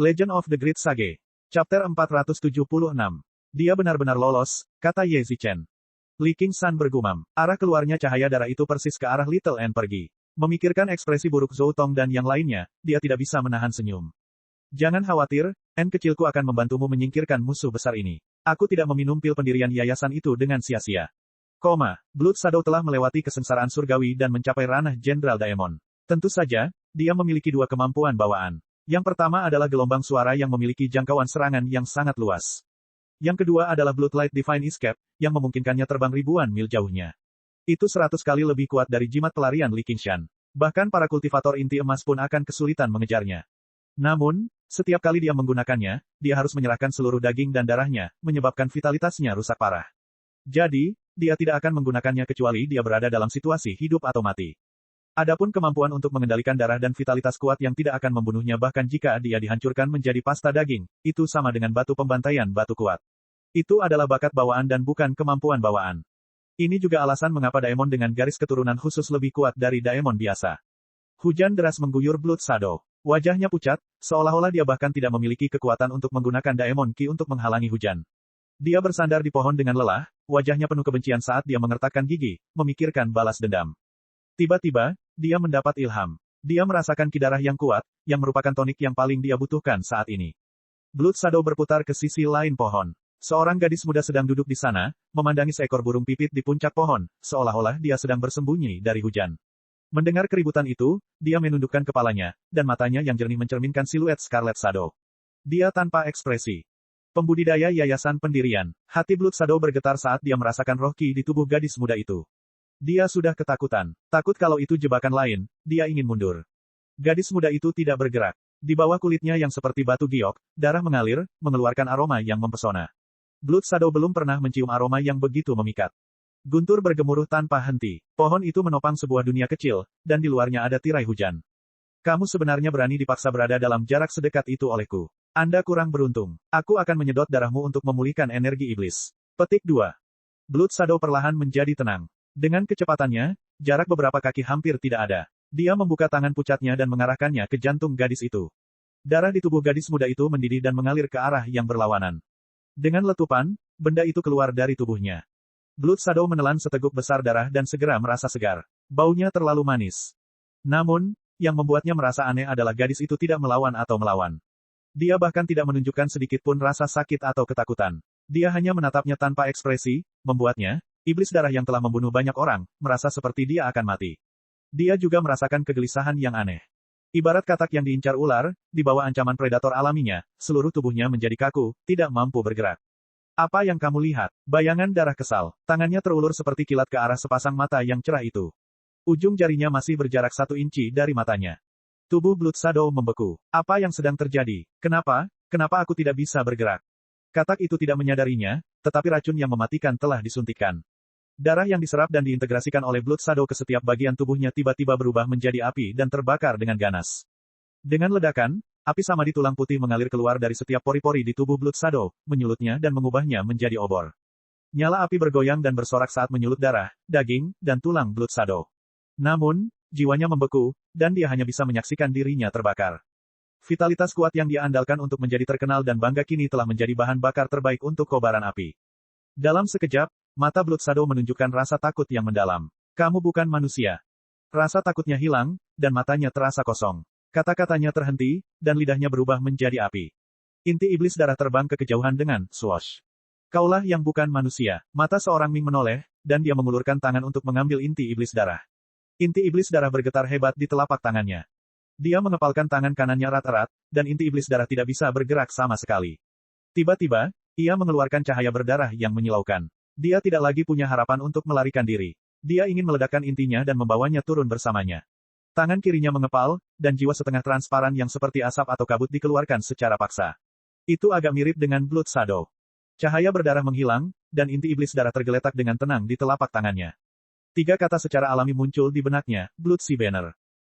Legend of the Great Sage. Chapter 476. Dia benar-benar lolos, kata Ye Zichen. Li Qingshan bergumam. Arah keluarnya cahaya darah itu persis ke arah Little N pergi. Memikirkan ekspresi buruk Zhou Tong dan yang lainnya, dia tidak bisa menahan senyum. Jangan khawatir, N kecilku akan membantumu menyingkirkan musuh besar ini. Aku tidak meminum pil pendirian yayasan itu dengan sia-sia. Blood Shadow telah melewati kesengsaraan surgawi dan mencapai ranah Jenderal Daemon. Tentu saja, dia memiliki dua kemampuan bawaan. Yang pertama adalah gelombang suara yang memiliki jangkauan serangan yang sangat luas. Yang kedua adalah Bloodlight Divine Escape, yang memungkinkannya terbang ribuan mil jauhnya. Itu 100 kali lebih kuat dari jimat pelarian Li Qingshan. Bahkan para kultivator inti emas pun akan kesulitan mengejarnya. Namun, setiap kali dia menggunakannya, dia harus menyerahkan seluruh daging dan darahnya, menyebabkan vitalitasnya rusak parah. Jadi, dia tidak akan menggunakannya kecuali dia berada dalam situasi hidup atau mati. Adapun kemampuan untuk mengendalikan darah dan vitalitas kuat yang tidak akan membunuhnya bahkan jika dia dihancurkan menjadi pasta daging, itu sama dengan batu pembantaian batu kuat. Itu adalah bakat bawaan dan bukan kemampuan bawaan. Ini juga alasan mengapa Daemon dengan garis keturunan khusus lebih kuat dari Daemon biasa. Hujan deras mengguyur Blood Shadow. Wajahnya pucat, seolah-olah dia bahkan tidak memiliki kekuatan untuk menggunakan Daemon Ki untuk menghalangi hujan. Dia bersandar di pohon dengan lelah, wajahnya penuh kebencian saat dia mengertakkan gigi, memikirkan balas dendam. Tiba-tiba, dia mendapat ilham. Dia merasakan ki darah yang kuat, yang merupakan tonik yang paling dia butuhkan saat ini. Blood Shadow berputar ke sisi lain pohon. Seorang gadis muda sedang duduk di sana, memandangi seekor burung pipit di puncak pohon, seolah-olah dia sedang bersembunyi dari hujan. Mendengar keributan itu, dia menundukkan kepalanya, dan matanya yang jernih mencerminkan siluet Scarlet Shadow. Dia tanpa ekspresi. Pembudidaya Yayasan Pendirian. Hati Blood Shadow bergetar saat dia merasakan roh ki di tubuh gadis muda itu. Dia sudah ketakutan. Takut kalau itu jebakan lain, dia ingin mundur. Gadis muda itu tidak bergerak. Di bawah kulitnya yang seperti batu giok, darah mengalir, mengeluarkan aroma yang mempesona. Blood Shadow belum pernah mencium aroma yang begitu memikat. Guntur bergemuruh tanpa henti. Pohon itu menopang sebuah dunia kecil, dan di luarnya ada tirai hujan. Kamu sebenarnya berani dipaksa berada dalam jarak sedekat itu olehku. Anda kurang beruntung. Aku akan menyedot darahmu untuk memulihkan energi iblis. Petik 2. Blood Shadow perlahan menjadi tenang. Dengan kecepatannya, jarak beberapa kaki hampir tidak ada. Dia membuka tangan pucatnya dan mengarahkannya ke jantung gadis itu. Darah di tubuh gadis muda itu mendidih dan mengalir ke arah yang berlawanan. Dengan letupan, benda itu keluar dari tubuhnya. Blood Shadow menelan seteguk besar darah dan segera merasa segar. Baunya terlalu manis. Namun, yang membuatnya merasa aneh adalah gadis itu tidak melawan atau melawan. Dia bahkan tidak menunjukkan sedikit pun rasa sakit atau ketakutan. Dia hanya menatapnya tanpa ekspresi, membuatnya, iblis darah yang telah membunuh banyak orang, merasa seperti dia akan mati. Dia juga merasakan kegelisahan yang aneh. Ibarat katak yang diincar ular, di bawah ancaman predator alaminya, seluruh tubuhnya menjadi kaku, tidak mampu bergerak. Apa yang kamu lihat? Bayangan darah kesal. Tangannya terulur seperti kilat ke arah sepasang mata yang cerah itu. Ujung jarinya masih berjarak 1 inci dari matanya. Tubuh Blood Shadow membeku. Apa yang sedang terjadi? Kenapa aku tidak bisa bergerak? Katak itu tidak menyadarinya, tetapi racun yang mematikan telah disuntikkan. Darah yang diserap dan diintegrasikan oleh Blood Shadow ke setiap bagian tubuhnya tiba-tiba berubah menjadi api dan terbakar dengan ganas. Dengan ledakan, api samadi tulang putih mengalir keluar dari setiap pori-pori di tubuh Blood Shadow, menyulutnya dan mengubahnya menjadi obor. Nyala api bergoyang dan bersorak saat menyulut darah, daging, dan tulang Blood Shadow. Namun, jiwanya membeku, dan dia hanya bisa menyaksikan dirinya terbakar. Vitalitas kuat yang dia andalkan untuk menjadi terkenal dan bangga kini telah menjadi bahan bakar terbaik untuk kobaran api. Dalam sekejap, mata Blood Shadow menunjukkan rasa takut yang mendalam. Kamu bukan manusia. Rasa takutnya hilang, dan matanya terasa kosong. Kata-katanya terhenti, dan lidahnya berubah menjadi api. Inti iblis darah terbang ke kejauhan dengan swoosh. Kaulah yang bukan manusia. Mata seorang Ming menoleh, dan dia mengulurkan tangan untuk mengambil inti iblis darah. Inti iblis darah bergetar hebat di telapak tangannya. Dia mengepalkan tangan kanannya erat-erat, dan inti iblis darah tidak bisa bergerak sama sekali. Tiba-tiba, ia mengeluarkan cahaya berdarah yang menyilaukan. Dia tidak lagi punya harapan untuk melarikan diri. Dia ingin meledakkan intinya dan membawanya turun bersamanya. Tangan kirinya mengepal, dan jiwa setengah transparan yang seperti asap atau kabut dikeluarkan secara paksa. Itu agak mirip dengan Blood Shadow. Cahaya berdarah menghilang, dan inti iblis darah tergeletak dengan tenang di telapak tangannya. 3 kata secara alami muncul di benaknya, Blood Sea Banner.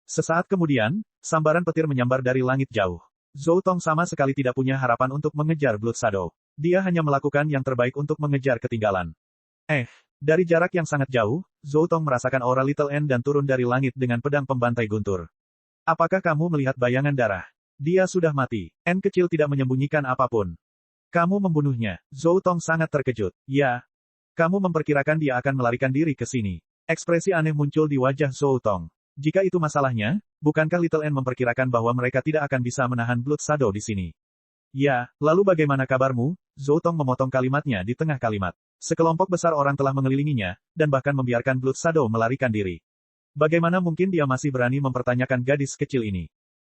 Sesaat kemudian, sambaran petir menyambar dari langit jauh. Zhou Tong sama sekali tidak punya harapan untuk mengejar Blood Shadow. Dia hanya melakukan yang terbaik untuk mengejar ketinggalan. Dari jarak yang sangat jauh, Zhou Tong merasakan aura Little N dan turun dari langit dengan pedang pembantai guntur. Apakah kamu melihat bayangan darah? Dia sudah mati. N kecil tidak menyembunyikan apapun. Kamu membunuhnya. Zhou Tong sangat terkejut. Ya. Kamu memperkirakan dia akan melarikan diri ke sini. Ekspresi aneh muncul di wajah Zhou Tong. Jika itu masalahnya, bukankah Little N memperkirakan bahwa mereka tidak akan bisa menahan Blood Shadow di sini? Ya, lalu bagaimana kabarmu? Zhou Tong memotong kalimatnya di tengah kalimat. Sekelompok besar orang telah mengelilinginya, dan bahkan membiarkan Blood Shadow melarikan diri. Bagaimana mungkin dia masih berani mempertanyakan gadis kecil ini?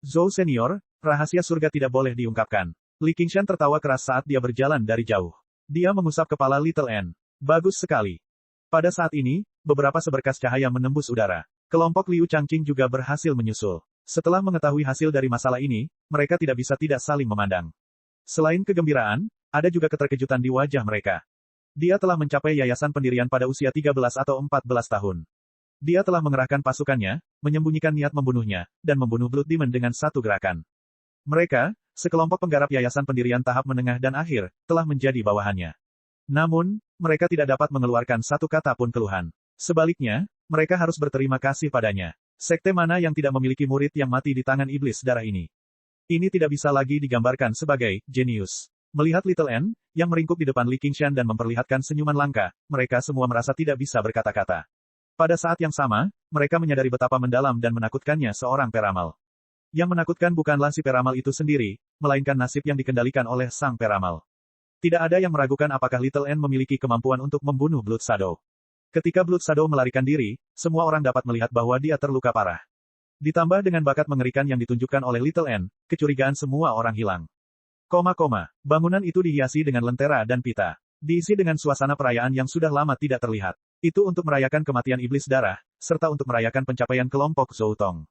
Zhou Senior, rahasia surga tidak boleh diungkapkan. Li Qingshan tertawa keras saat dia berjalan dari jauh. Dia mengusap kepala Little N. Bagus sekali. Pada saat ini, beberapa seberkas cahaya menembus udara. Kelompok Liu Changqing juga berhasil menyusul. Setelah mengetahui hasil dari masalah ini, mereka tidak bisa tidak saling memandang. Selain kegembiraan, ada juga keterkejutan di wajah mereka. Dia telah mencapai yayasan pendirian pada usia 13 atau 14 tahun. Dia telah mengerahkan pasukannya, menyembunyikan niat membunuhnya, dan membunuh Blood Demon dengan satu gerakan. Mereka, sekelompok penggarap yayasan pendirian tahap menengah dan akhir, telah menjadi bawahannya. Namun, mereka tidak dapat mengeluarkan satu kata pun keluhan. Sebaliknya, mereka harus berterima kasih padanya. Sekte mana yang tidak memiliki murid yang mati di tangan iblis darah ini? Ini tidak bisa lagi digambarkan sebagai jenius. Melihat Little N, yang meringkuk di depan Li Qingshan dan memperlihatkan senyuman langka, mereka semua merasa tidak bisa berkata-kata. Pada saat yang sama, mereka menyadari betapa mendalam dan menakutkannya seorang peramal. Yang menakutkan bukanlah si peramal itu sendiri, melainkan nasib yang dikendalikan oleh sang peramal. Tidak ada yang meragukan apakah Little N memiliki kemampuan untuk membunuh Blood Shadow. Ketika Blood Shadow melarikan diri, semua orang dapat melihat bahwa dia terluka parah. Ditambah dengan bakat mengerikan yang ditunjukkan oleh Little N, kecurigaan semua orang hilang. Bangunan itu dihiasi dengan lentera dan pita. Diisi dengan suasana perayaan yang sudah lama tidak terlihat. Itu untuk merayakan kematian iblis darah, serta untuk merayakan pencapaian kelompok Zhou Tong.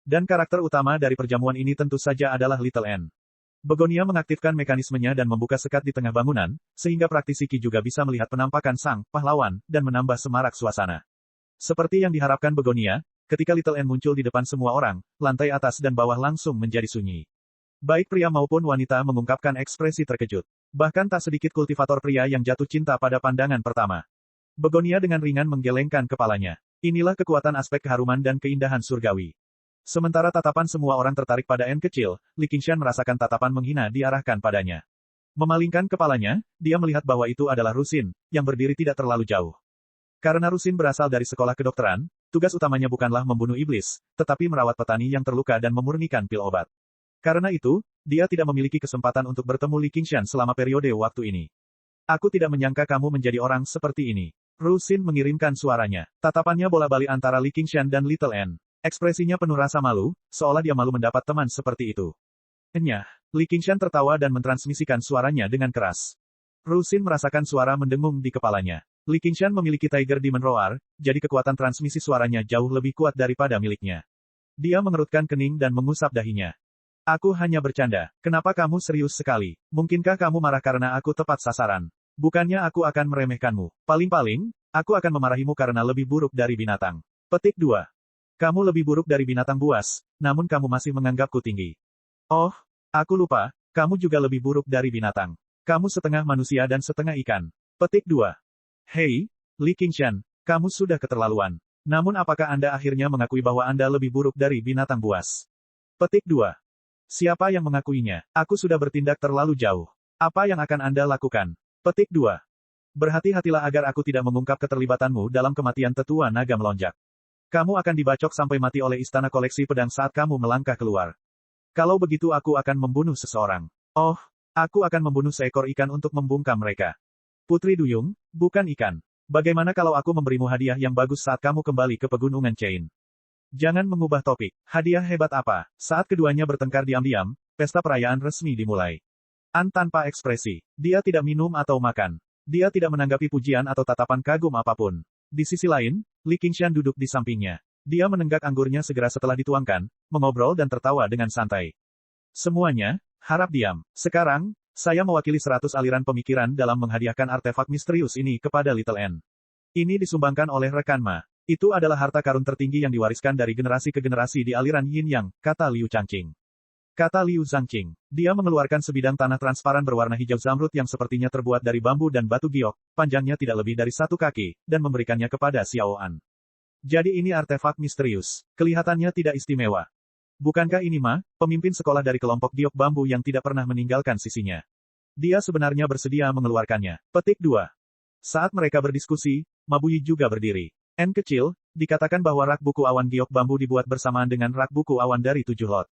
Dan karakter utama dari perjamuan ini tentu saja adalah Little N. Begonia mengaktifkan mekanismenya dan membuka sekat di tengah bangunan, sehingga praktisi Qi juga bisa melihat penampakan sang pahlawan, dan menambah semarak suasana. Seperti yang diharapkan Begonia, ketika Little N muncul di depan semua orang, lantai atas dan bawah langsung menjadi sunyi. Baik pria maupun wanita mengungkapkan ekspresi terkejut. Bahkan tak sedikit kultivator pria yang jatuh cinta pada pandangan pertama. Begonia dengan ringan menggelengkan kepalanya. Inilah kekuatan aspek keharuman dan keindahan surgawi. Sementara tatapan semua orang tertarik pada N kecil, Li Qingshan merasakan tatapan menghina diarahkan padanya. Memalingkan kepalanya, dia melihat bahwa itu adalah Rusin, yang berdiri tidak terlalu jauh. Karena Rusin berasal dari sekolah kedokteran, tugas utamanya bukanlah membunuh iblis, tetapi merawat petani yang terluka dan memurnikan pil obat. Karena itu, dia tidak memiliki kesempatan untuk bertemu Li Qingshan selama periode waktu ini. Aku tidak menyangka kamu menjadi orang seperti ini. Rusin mengirimkan suaranya. Tatapannya bola-balik antara Li Qingshan dan Little N. Ekspresinya penuh rasa malu, seolah dia malu mendapat teman seperti itu. Enyah, Li Qingshan tertawa dan mentransmisikan suaranya dengan keras. Rusin merasakan suara mendengung di kepalanya. Li Qingshan memiliki Tiger Demon Roar, jadi kekuatan transmisi suaranya jauh lebih kuat daripada miliknya. Dia mengerutkan kening dan mengusap dahinya. Aku hanya bercanda. Kenapa kamu serius sekali? Mungkinkah kamu marah karena aku tepat sasaran? Bukannya aku akan meremehkanmu. Paling-paling, aku akan memarahimu karena lebih buruk dari binatang. Petik 2. Kamu lebih buruk dari binatang buas, namun kamu masih menganggapku tinggi. Oh, aku lupa, kamu juga lebih buruk dari binatang. Kamu setengah manusia dan setengah ikan. Petik 2. Hei, Li Qingshan, kamu sudah keterlaluan. Namun apakah Anda akhirnya mengakui bahwa Anda lebih buruk dari binatang buas? Petik 2. Siapa yang mengakuinya? Aku sudah bertindak terlalu jauh. Apa yang akan Anda lakukan? Petik 2. Berhati-hatilah agar aku tidak mengungkap keterlibatanmu dalam kematian tetua naga melonjak. Kamu akan dibacok sampai mati oleh istana koleksi pedang saat kamu melangkah keluar. Kalau begitu aku akan membunuh seseorang. Oh, aku akan membunuh seekor ikan untuk membungkam mereka. Putri Duyung, bukan ikan. Bagaimana kalau aku memberimu hadiah yang bagus saat kamu kembali ke pegunungan Chain? Jangan mengubah topik. Hadiah hebat apa? Saat keduanya bertengkar diam-diam, pesta perayaan resmi dimulai. An tanpa ekspresi. Dia tidak minum atau makan. Dia tidak menanggapi pujian atau tatapan kagum apapun. Di sisi lain, Li Qingshan duduk di sampingnya. Dia menenggak anggurnya segera setelah dituangkan, mengobrol dan tertawa dengan santai. Semuanya, harap diam. Sekarang, saya mewakili 100 aliran pemikiran dalam menghadiahkan artefak misterius ini kepada Little N. Ini disumbangkan oleh rekan Ma. Itu adalah harta karun tertinggi yang diwariskan dari generasi ke generasi di aliran Yin Yang, kata Liu Changqing. Kata Liu Zhangqing. Dia mengeluarkan sebidang tanah transparan berwarna hijau zamrud yang sepertinya terbuat dari bambu dan batu giok, panjangnya tidak lebih dari 1 kaki, dan memberikannya kepada Xiao An. Jadi ini artefak misterius. Kelihatannya tidak istimewa. Bukankah ini pemimpin sekolah dari kelompok giok bambu yang tidak pernah meninggalkan sisinya? Dia sebenarnya bersedia mengeluarkannya. Petik 2. Saat mereka berdiskusi, Mabuyi juga berdiri. N kecil, dikatakan bahwa rak buku awan giok bambu dibuat bersamaan dengan rak buku awan dari 7 lot.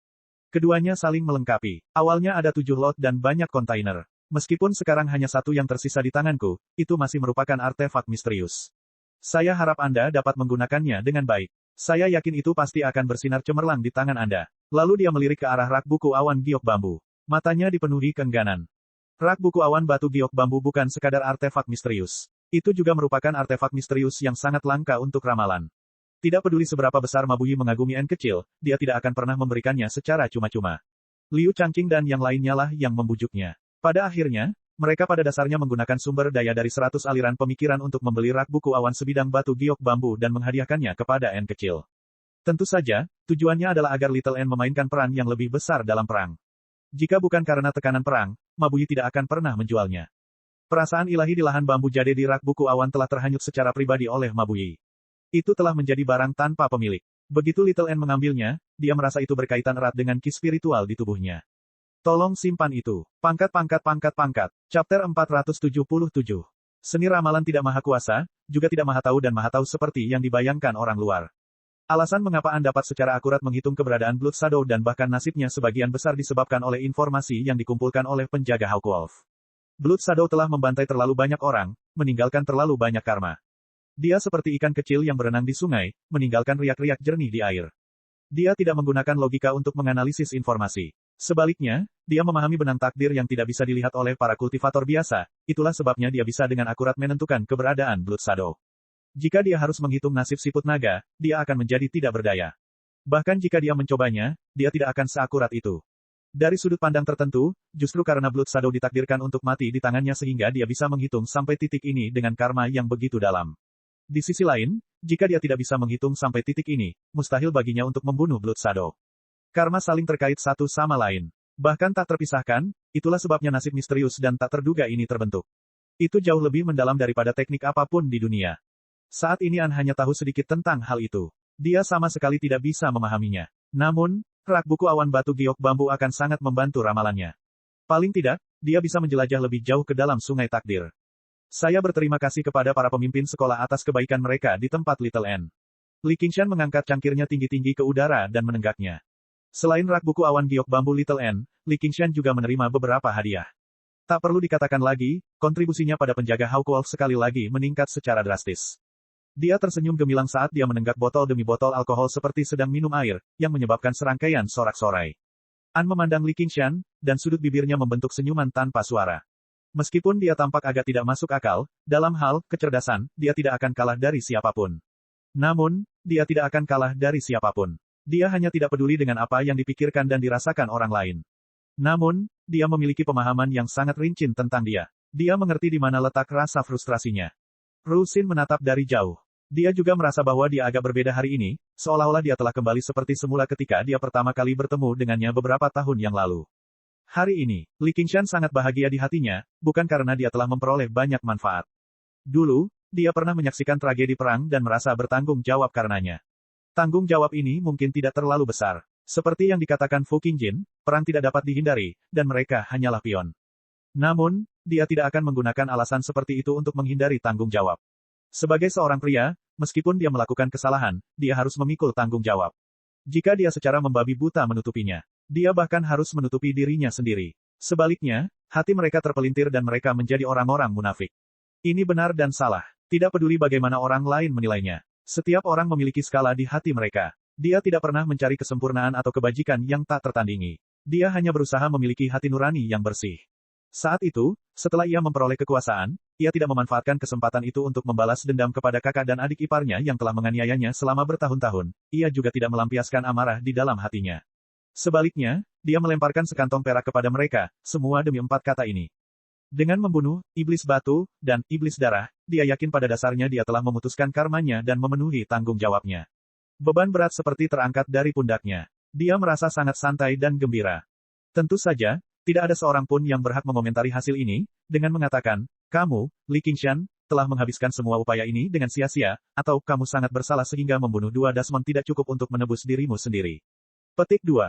Keduanya saling melengkapi. Awalnya ada 7 lot dan banyak kontainer. Meskipun sekarang hanya satu yang tersisa di tanganku, itu masih merupakan artefak misterius. Saya harap Anda dapat menggunakannya dengan baik. Saya yakin itu pasti akan bersinar cemerlang di tangan Anda. Lalu dia melirik ke arah rak buku awan giok bambu. Matanya dipenuhi keengganan. Rak buku awan batu giok bambu bukan sekadar artefak misterius. Itu juga merupakan artefak misterius yang sangat langka untuk ramalan. Tidak peduli seberapa besar Mabuyi mengagumi N kecil, dia tidak akan pernah memberikannya secara cuma-cuma. Liu Changqing dan yang lainnya lah yang membujuknya. Pada akhirnya, mereka pada dasarnya menggunakan sumber daya dari 100 aliran pemikiran untuk membeli rak buku awan sebidang batu giok bambu dan menghadiahkannya kepada N kecil. Tentu saja, tujuannya adalah agar Little N memainkan peran yang lebih besar dalam perang. Jika bukan karena tekanan perang, Mabuyi tidak akan pernah menjualnya. Perasaan ilahi di lahan bambu jade di rak buku awan telah terhanyut secara pribadi oleh Mabuyi. Itu telah menjadi barang tanpa pemilik. Begitu Little N mengambilnya, dia merasa itu berkaitan erat dengan ki spiritual di tubuhnya. Tolong simpan itu. Pangkat. Chapter 477. Seni ramalan tidak maha kuasa, juga tidak maha tahu dan maha tahu seperti yang dibayangkan orang luar. Alasan mengapa Anda dapat secara akurat menghitung keberadaan Blood Shadow dan bahkan nasibnya sebagian besar disebabkan oleh informasi yang dikumpulkan oleh penjaga Hawkwolf. Blood Shadow telah membantai terlalu banyak orang, meninggalkan terlalu banyak karma. Dia seperti ikan kecil yang berenang di sungai, meninggalkan riak-riak jernih di air. Dia tidak menggunakan logika untuk menganalisis informasi. Sebaliknya, dia memahami benang takdir yang tidak bisa dilihat oleh para kultivator biasa, itulah sebabnya dia bisa dengan akurat menentukan keberadaan Blood Shadow. Jika dia harus menghitung nasib siput naga, dia akan menjadi tidak berdaya. Bahkan jika dia mencobanya, dia tidak akan seakurat itu. Dari sudut pandang tertentu, justru karena Blood Shadow ditakdirkan untuk mati di tangannya sehingga dia bisa menghitung sampai titik ini dengan karma yang begitu dalam. Di sisi lain, jika dia tidak bisa menghitung sampai titik ini, mustahil baginya untuk membunuh Blood Shadow. Karma saling terkait satu sama lain. Bahkan tak terpisahkan, itulah sebabnya nasib misterius dan tak terduga ini terbentuk. Itu jauh lebih mendalam daripada teknik apapun di dunia. Saat ini An hanya tahu sedikit tentang hal itu. Dia sama sekali tidak bisa memahaminya. Namun, rak buku awan batu giok bambu akan sangat membantu ramalannya. Paling tidak, dia bisa menjelajah lebih jauh ke dalam sungai takdir. Saya berterima kasih kepada para pemimpin sekolah atas kebaikan mereka di tempat Little N. Li Qingshan mengangkat cangkirnya tinggi-tinggi ke udara dan menenggaknya. Selain rak buku awan giok bambu Little N, Li Qingshan juga menerima beberapa hadiah. Tak perlu dikatakan lagi, kontribusinya pada penjaga Hawkwolf sekali lagi meningkat secara drastis. Dia tersenyum gemilang saat dia menenggak botol demi botol alkohol seperti sedang minum air, yang menyebabkan serangkaian sorak-sorai. An memandang Li Qingshan, dan sudut bibirnya membentuk senyuman tanpa suara. Meskipun dia tampak agak tidak masuk akal, dalam hal kecerdasan, dia tidak akan kalah dari siapapun. Namun, dia tidak akan kalah dari siapapun. Dia hanya tidak peduli dengan apa yang dipikirkan dan dirasakan orang lain. Namun, dia memiliki pemahaman yang sangat rinci tentang dia. Dia mengerti di mana letak rasa frustrasinya. Ru Xin menatap dari jauh. Dia juga merasa bahwa dia agak berbeda hari ini, seolah-olah dia telah kembali seperti semula ketika dia pertama kali bertemu dengannya beberapa tahun yang lalu. Hari ini, Li Qingshan sangat bahagia di hatinya, bukan karena dia telah memperoleh banyak manfaat. Dulu, dia pernah menyaksikan tragedi perang dan merasa bertanggung jawab karenanya. Tanggung jawab ini mungkin tidak terlalu besar. Seperti yang dikatakan Fu Qingjin, perang tidak dapat dihindari, dan mereka hanyalah pion. Namun, dia tidak akan menggunakan alasan seperti itu untuk menghindari tanggung jawab. Sebagai seorang pria, meskipun dia melakukan kesalahan, dia harus memikul tanggung jawab. Jika dia secara membabi buta menutupinya, dia bahkan harus menutupi dirinya sendiri. Sebaliknya, hati mereka terpelintir dan mereka menjadi orang-orang munafik. Ini benar dan salah. Tidak peduli bagaimana orang lain menilainya. Setiap orang memiliki skala di hati mereka. Dia tidak pernah mencari kesempurnaan atau kebajikan yang tak tertandingi. Dia hanya berusaha memiliki hati nurani yang bersih. Saat itu, setelah ia memperoleh kekuasaan, ia tidak memanfaatkan kesempatan itu untuk membalas dendam kepada kakak dan adik iparnya yang telah menganiayanya selama bertahun-tahun. Ia juga tidak melampiaskan amarah di dalam hatinya. Sebaliknya, dia melemparkan sekantong perak kepada mereka, semua demi 4 kata ini. Dengan membunuh iblis batu dan iblis darah, dia yakin pada dasarnya dia telah memutuskan karmanya dan memenuhi tanggung jawabnya. Beban berat seperti terangkat dari pundaknya. Dia merasa sangat santai dan gembira. Tentu saja, tidak ada seorang pun yang berhak mengomentari hasil ini, dengan mengatakan, kamu, Li Qingshan, telah menghabiskan semua upaya ini dengan sia-sia, atau kamu sangat bersalah sehingga membunuh 2 Desmond tidak cukup untuk menebus dirimu sendiri. Petik 2.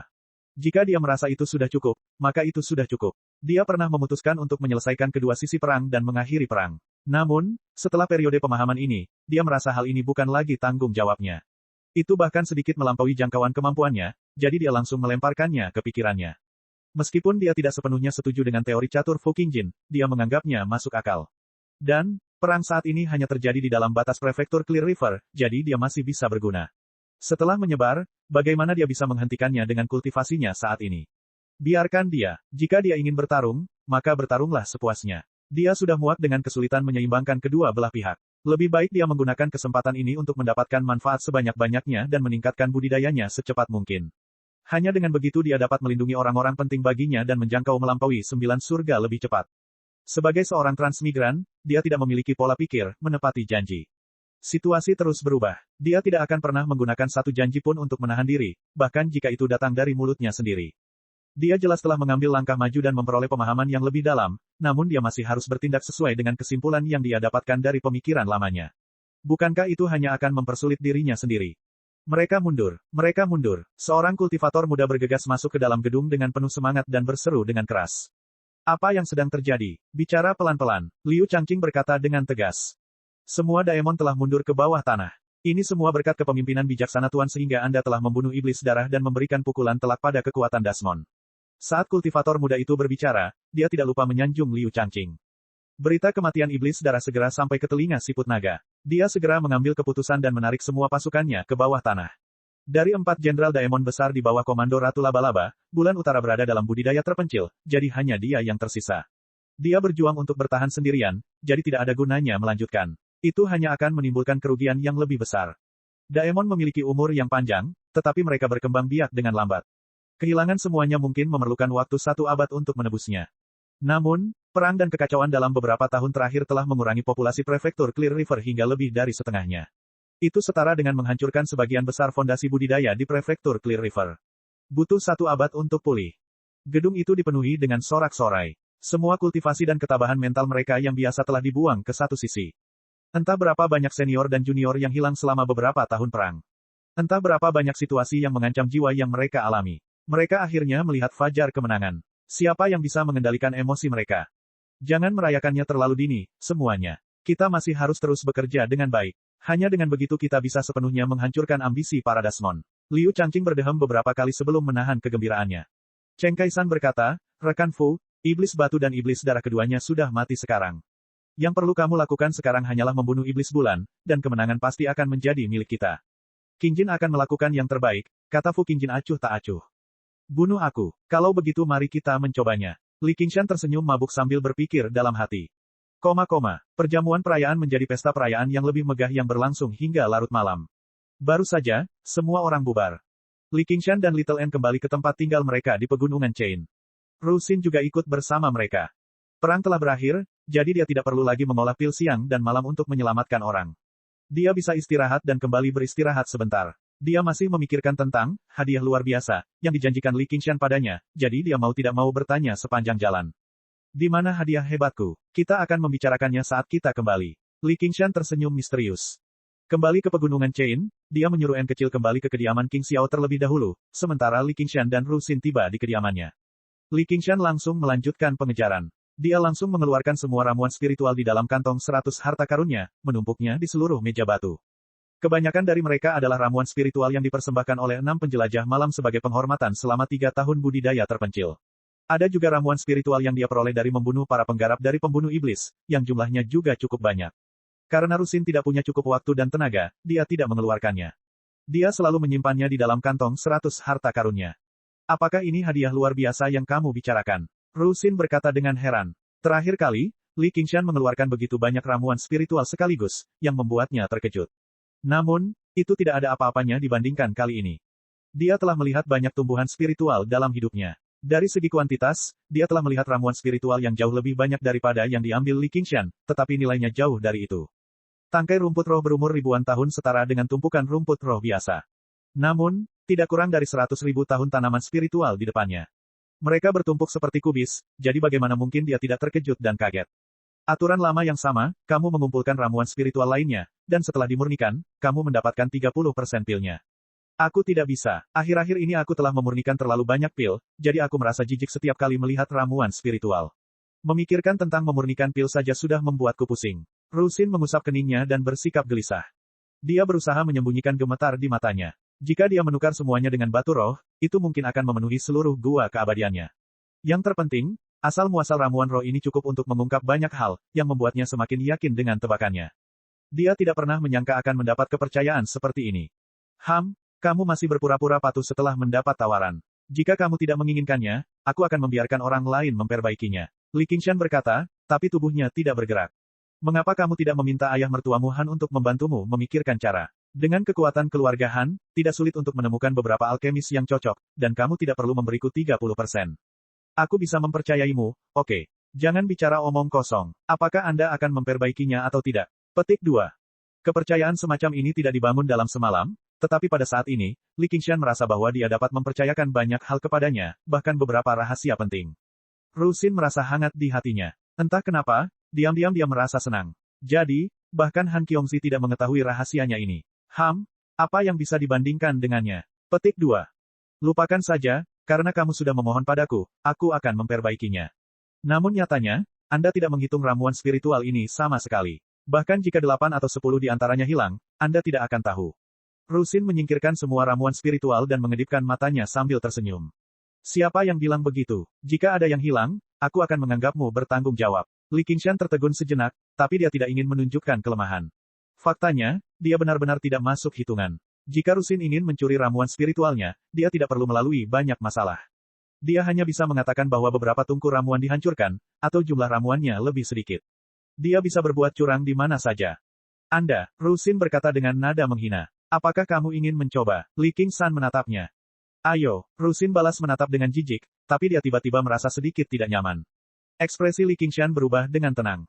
Jika dia merasa itu sudah cukup, maka itu sudah cukup. Dia pernah memutuskan untuk menyelesaikan kedua sisi perang dan mengakhiri perang. Namun, setelah periode pemahaman ini, dia merasa hal ini bukan lagi tanggung jawabnya. Itu bahkan sedikit melampaui jangkauan kemampuannya, jadi dia langsung melemparkannya ke pikirannya. Meskipun dia tidak sepenuhnya setuju dengan teori catur Fu Qingjin, dia menganggapnya masuk akal. Dan, perang saat ini hanya terjadi di dalam batas prefektur Clear River, jadi dia masih bisa berguna. Setelah menyebar, bagaimana dia bisa menghentikannya dengan kultivasinya saat ini? Biarkan dia. Jika dia ingin bertarung, maka bertarunglah sepuasnya. Dia sudah muak dengan kesulitan menyeimbangkan kedua belah pihak. Lebih baik dia menggunakan kesempatan ini untuk mendapatkan manfaat sebanyak-banyaknya dan meningkatkan budidayanya secepat mungkin. Hanya dengan begitu dia dapat melindungi orang-orang penting baginya dan menjangkau melampaui 9 surga lebih cepat. Sebagai seorang transmigran, dia tidak memiliki pola pikir, menepati janji. Situasi terus berubah. Dia tidak akan pernah menggunakan satu janji pun untuk menahan diri, bahkan jika itu datang dari mulutnya sendiri. Dia jelas telah mengambil langkah maju dan memperoleh pemahaman yang lebih dalam, namun dia masih harus bertindak sesuai dengan kesimpulan yang dia dapatkan dari pemikiran lamanya. Bukankah itu hanya akan mempersulit dirinya sendiri? Mereka mundur. Mereka mundur. Seorang kultivator muda bergegas masuk ke dalam gedung dengan penuh semangat dan berseru dengan keras. Apa yang sedang terjadi? Bicara pelan-pelan. Liu Changqing berkata dengan tegas. Semua daemon telah mundur ke bawah tanah. Ini semua berkat kepemimpinan bijaksana Tuan sehingga Anda telah membunuh iblis darah dan memberikan pukulan telak pada kekuatan Dasmon. Saat kultivator muda itu berbicara, dia tidak lupa menyanjung Liu Changqing. Berita kematian iblis darah segera sampai ke telinga siput naga. Dia segera mengambil keputusan dan menarik semua pasukannya ke bawah tanah. Dari 4 jenderal daemon besar di bawah komando Ratu Laba-Laba, Bulan Utara berada dalam budidaya terpencil, jadi hanya dia yang tersisa. Dia berjuang untuk bertahan sendirian, jadi tidak ada gunanya melanjutkan. Itu hanya akan menimbulkan kerugian yang lebih besar. Daemon memiliki umur yang panjang, tetapi mereka berkembang biak dengan lambat. Kehilangan semuanya mungkin memerlukan waktu 1 abad untuk menebusnya. Namun, perang dan kekacauan dalam beberapa tahun terakhir telah mengurangi populasi prefektur Clear River hingga lebih dari setengahnya. Itu setara dengan menghancurkan sebagian besar fondasi budidaya di prefektur Clear River. Butuh 1 abad untuk pulih. Gedung itu dipenuhi dengan sorak-sorai. Semua kultivasi dan ketabahan mental mereka yang biasa telah dibuang ke satu sisi. Entah berapa banyak senior dan junior yang hilang selama beberapa tahun perang. Entah berapa banyak situasi yang mengancam jiwa yang mereka alami. Mereka akhirnya melihat fajar kemenangan. Siapa yang bisa mengendalikan emosi mereka? Jangan merayakannya terlalu dini, semuanya. Kita masih harus terus bekerja dengan baik. Hanya dengan begitu kita bisa sepenuhnya menghancurkan ambisi para Dasmon. Liu Changqing berdeham beberapa kali sebelum menahan kegembiraannya. Cheng Kaisan berkata, rekan Fu, iblis batu dan iblis darah keduanya sudah mati sekarang. Yang perlu kamu lakukan sekarang hanyalah membunuh iblis bulan, dan kemenangan pasti akan menjadi milik kita. Qingjin akan melakukan yang terbaik, kata Fu Qingjin acuh tak acuh. Bunuh aku. Kalau begitu mari kita mencobanya. Li Qingshan tersenyum mabuk sambil berpikir dalam hati. Perjamuan perayaan menjadi pesta perayaan yang lebih megah yang berlangsung hingga larut malam. Baru saja, semua orang bubar. Li Qingshan dan Little N kembali ke tempat tinggal mereka di pegunungan Chain. Ru Xin juga ikut bersama mereka. Perang telah berakhir, jadi dia tidak perlu lagi mengolah pil siang dan malam untuk menyelamatkan orang. Dia bisa istirahat dan kembali beristirahat sebentar. Dia masih memikirkan tentang hadiah luar biasa yang dijanjikan Li Qingshan padanya, jadi dia mau tidak mau bertanya sepanjang jalan. Di mana hadiah hebatku? Kita akan membicarakannya saat kita kembali. Li Qingshan tersenyum misterius. Kembali ke pegunungan Chain, dia menyuruh N kecil kembali ke kediaman King Xiao terlebih dahulu, sementara Li Qingshan dan Ru Xin tiba di kediamannya. Li Qingshan langsung melanjutkan pengejaran. Dia langsung mengeluarkan semua ramuan spiritual di dalam kantong 100 harta karunnya, menumpuknya di seluruh meja batu. Kebanyakan dari mereka adalah ramuan spiritual yang dipersembahkan oleh 6 penjelajah malam sebagai penghormatan selama 3 tahun budidaya terpencil. Ada juga ramuan spiritual yang dia peroleh dari membunuh para penggarap dari pembunuh iblis, yang jumlahnya juga cukup banyak. Karena Ru Xin tidak punya cukup waktu dan tenaga, dia tidak mengeluarkannya. Dia selalu menyimpannya di dalam kantong 100 harta karunnya. Apakah ini hadiah luar biasa yang kamu bicarakan? Ru Xin berkata dengan heran. Terakhir kali, Li Qingshan mengeluarkan begitu banyak ramuan spiritual sekaligus, yang membuatnya terkejut. Namun, itu tidak ada apa-apanya dibandingkan kali ini. Dia telah melihat banyak tumbuhan spiritual dalam hidupnya. Dari segi kuantitas, dia telah melihat ramuan spiritual yang jauh lebih banyak daripada yang diambil Li Qingshan, tetapi nilainya jauh dari itu. Tangkai rumput roh berumur ribuan tahun setara dengan tumpukan rumput roh biasa. Namun, tidak kurang dari 100.000 tahun tanaman spiritual di depannya. Mereka bertumpuk seperti kubis, jadi bagaimana mungkin dia tidak terkejut dan kaget. Aturan lama yang sama, kamu mengumpulkan ramuan spiritual lainnya, dan setelah dimurnikan, kamu mendapatkan 30% pilnya. Aku tidak bisa. Akhir-akhir ini aku telah memurnikan terlalu banyak pil, jadi aku merasa jijik setiap kali melihat ramuan spiritual. Memikirkan tentang memurnikan pil saja sudah membuatku pusing. Rusin mengusap keningnya dan bersikap gelisah. Dia berusaha menyembunyikan gemetar di matanya. Jika dia menukar semuanya dengan batu roh, itu mungkin akan memenuhi seluruh gua keabadiannya. Yang terpenting, asal-muasal ramuan roh ini cukup untuk mengungkap banyak hal, yang membuatnya semakin yakin dengan tebakannya. Dia tidak pernah menyangka akan mendapat kepercayaan seperti ini. Kamu masih berpura-pura patuh setelah mendapat tawaran. Jika kamu tidak menginginkannya, aku akan membiarkan orang lain memperbaikinya. Li Qingshan berkata, tapi tubuhnya tidak bergerak. Mengapa kamu tidak meminta ayah mertuamu Han untuk membantumu memikirkan cara? Dengan kekuatan keluarga Han, tidak sulit untuk menemukan beberapa alkemis yang cocok, dan kamu tidak perlu memberiku 30%. Aku bisa mempercayaimu, oke. Jangan bicara omong kosong. Apakah Anda akan memperbaikinya atau tidak? Petik 2. Kepercayaan semacam ini tidak dibangun dalam semalam, tetapi pada saat ini, Li Qingshan merasa bahwa dia dapat mempercayakan banyak hal kepadanya, bahkan beberapa rahasia penting. Rusin merasa hangat di hatinya. Entah kenapa, diam-diam dia merasa senang. Jadi, bahkan Han Qiongzi tidak mengetahui rahasianya ini. Apa yang bisa dibandingkan dengannya? Petik 2. Lupakan saja, karena kamu sudah memohon padaku, aku akan memperbaikinya. Namun nyatanya, Anda tidak menghitung ramuan spiritual ini sama sekali. Bahkan jika 8 atau 10 di antaranya hilang, Anda tidak akan tahu. Rusin menyingkirkan semua ramuan spiritual dan mengedipkan matanya sambil tersenyum. Siapa yang bilang begitu? Jika ada yang hilang, aku akan menganggapmu bertanggung jawab. Li Qingshan tertegun sejenak, tapi dia tidak ingin menunjukkan kelemahan. Faktanya, dia benar-benar tidak masuk hitungan. Jika Rusin ingin mencuri ramuan spiritualnya, dia tidak perlu melalui banyak masalah. Dia hanya bisa mengatakan bahwa beberapa tungku ramuan dihancurkan, atau jumlah ramuannya lebih sedikit. Dia bisa berbuat curang di mana saja. Anda, Rusin berkata dengan nada menghina. Apakah kamu ingin mencoba? Li Qingshan menatapnya. Ayo, Rusin balas menatap dengan jijik, tapi dia tiba-tiba merasa sedikit tidak nyaman. Ekspresi Li Qingshan berubah dengan tenang.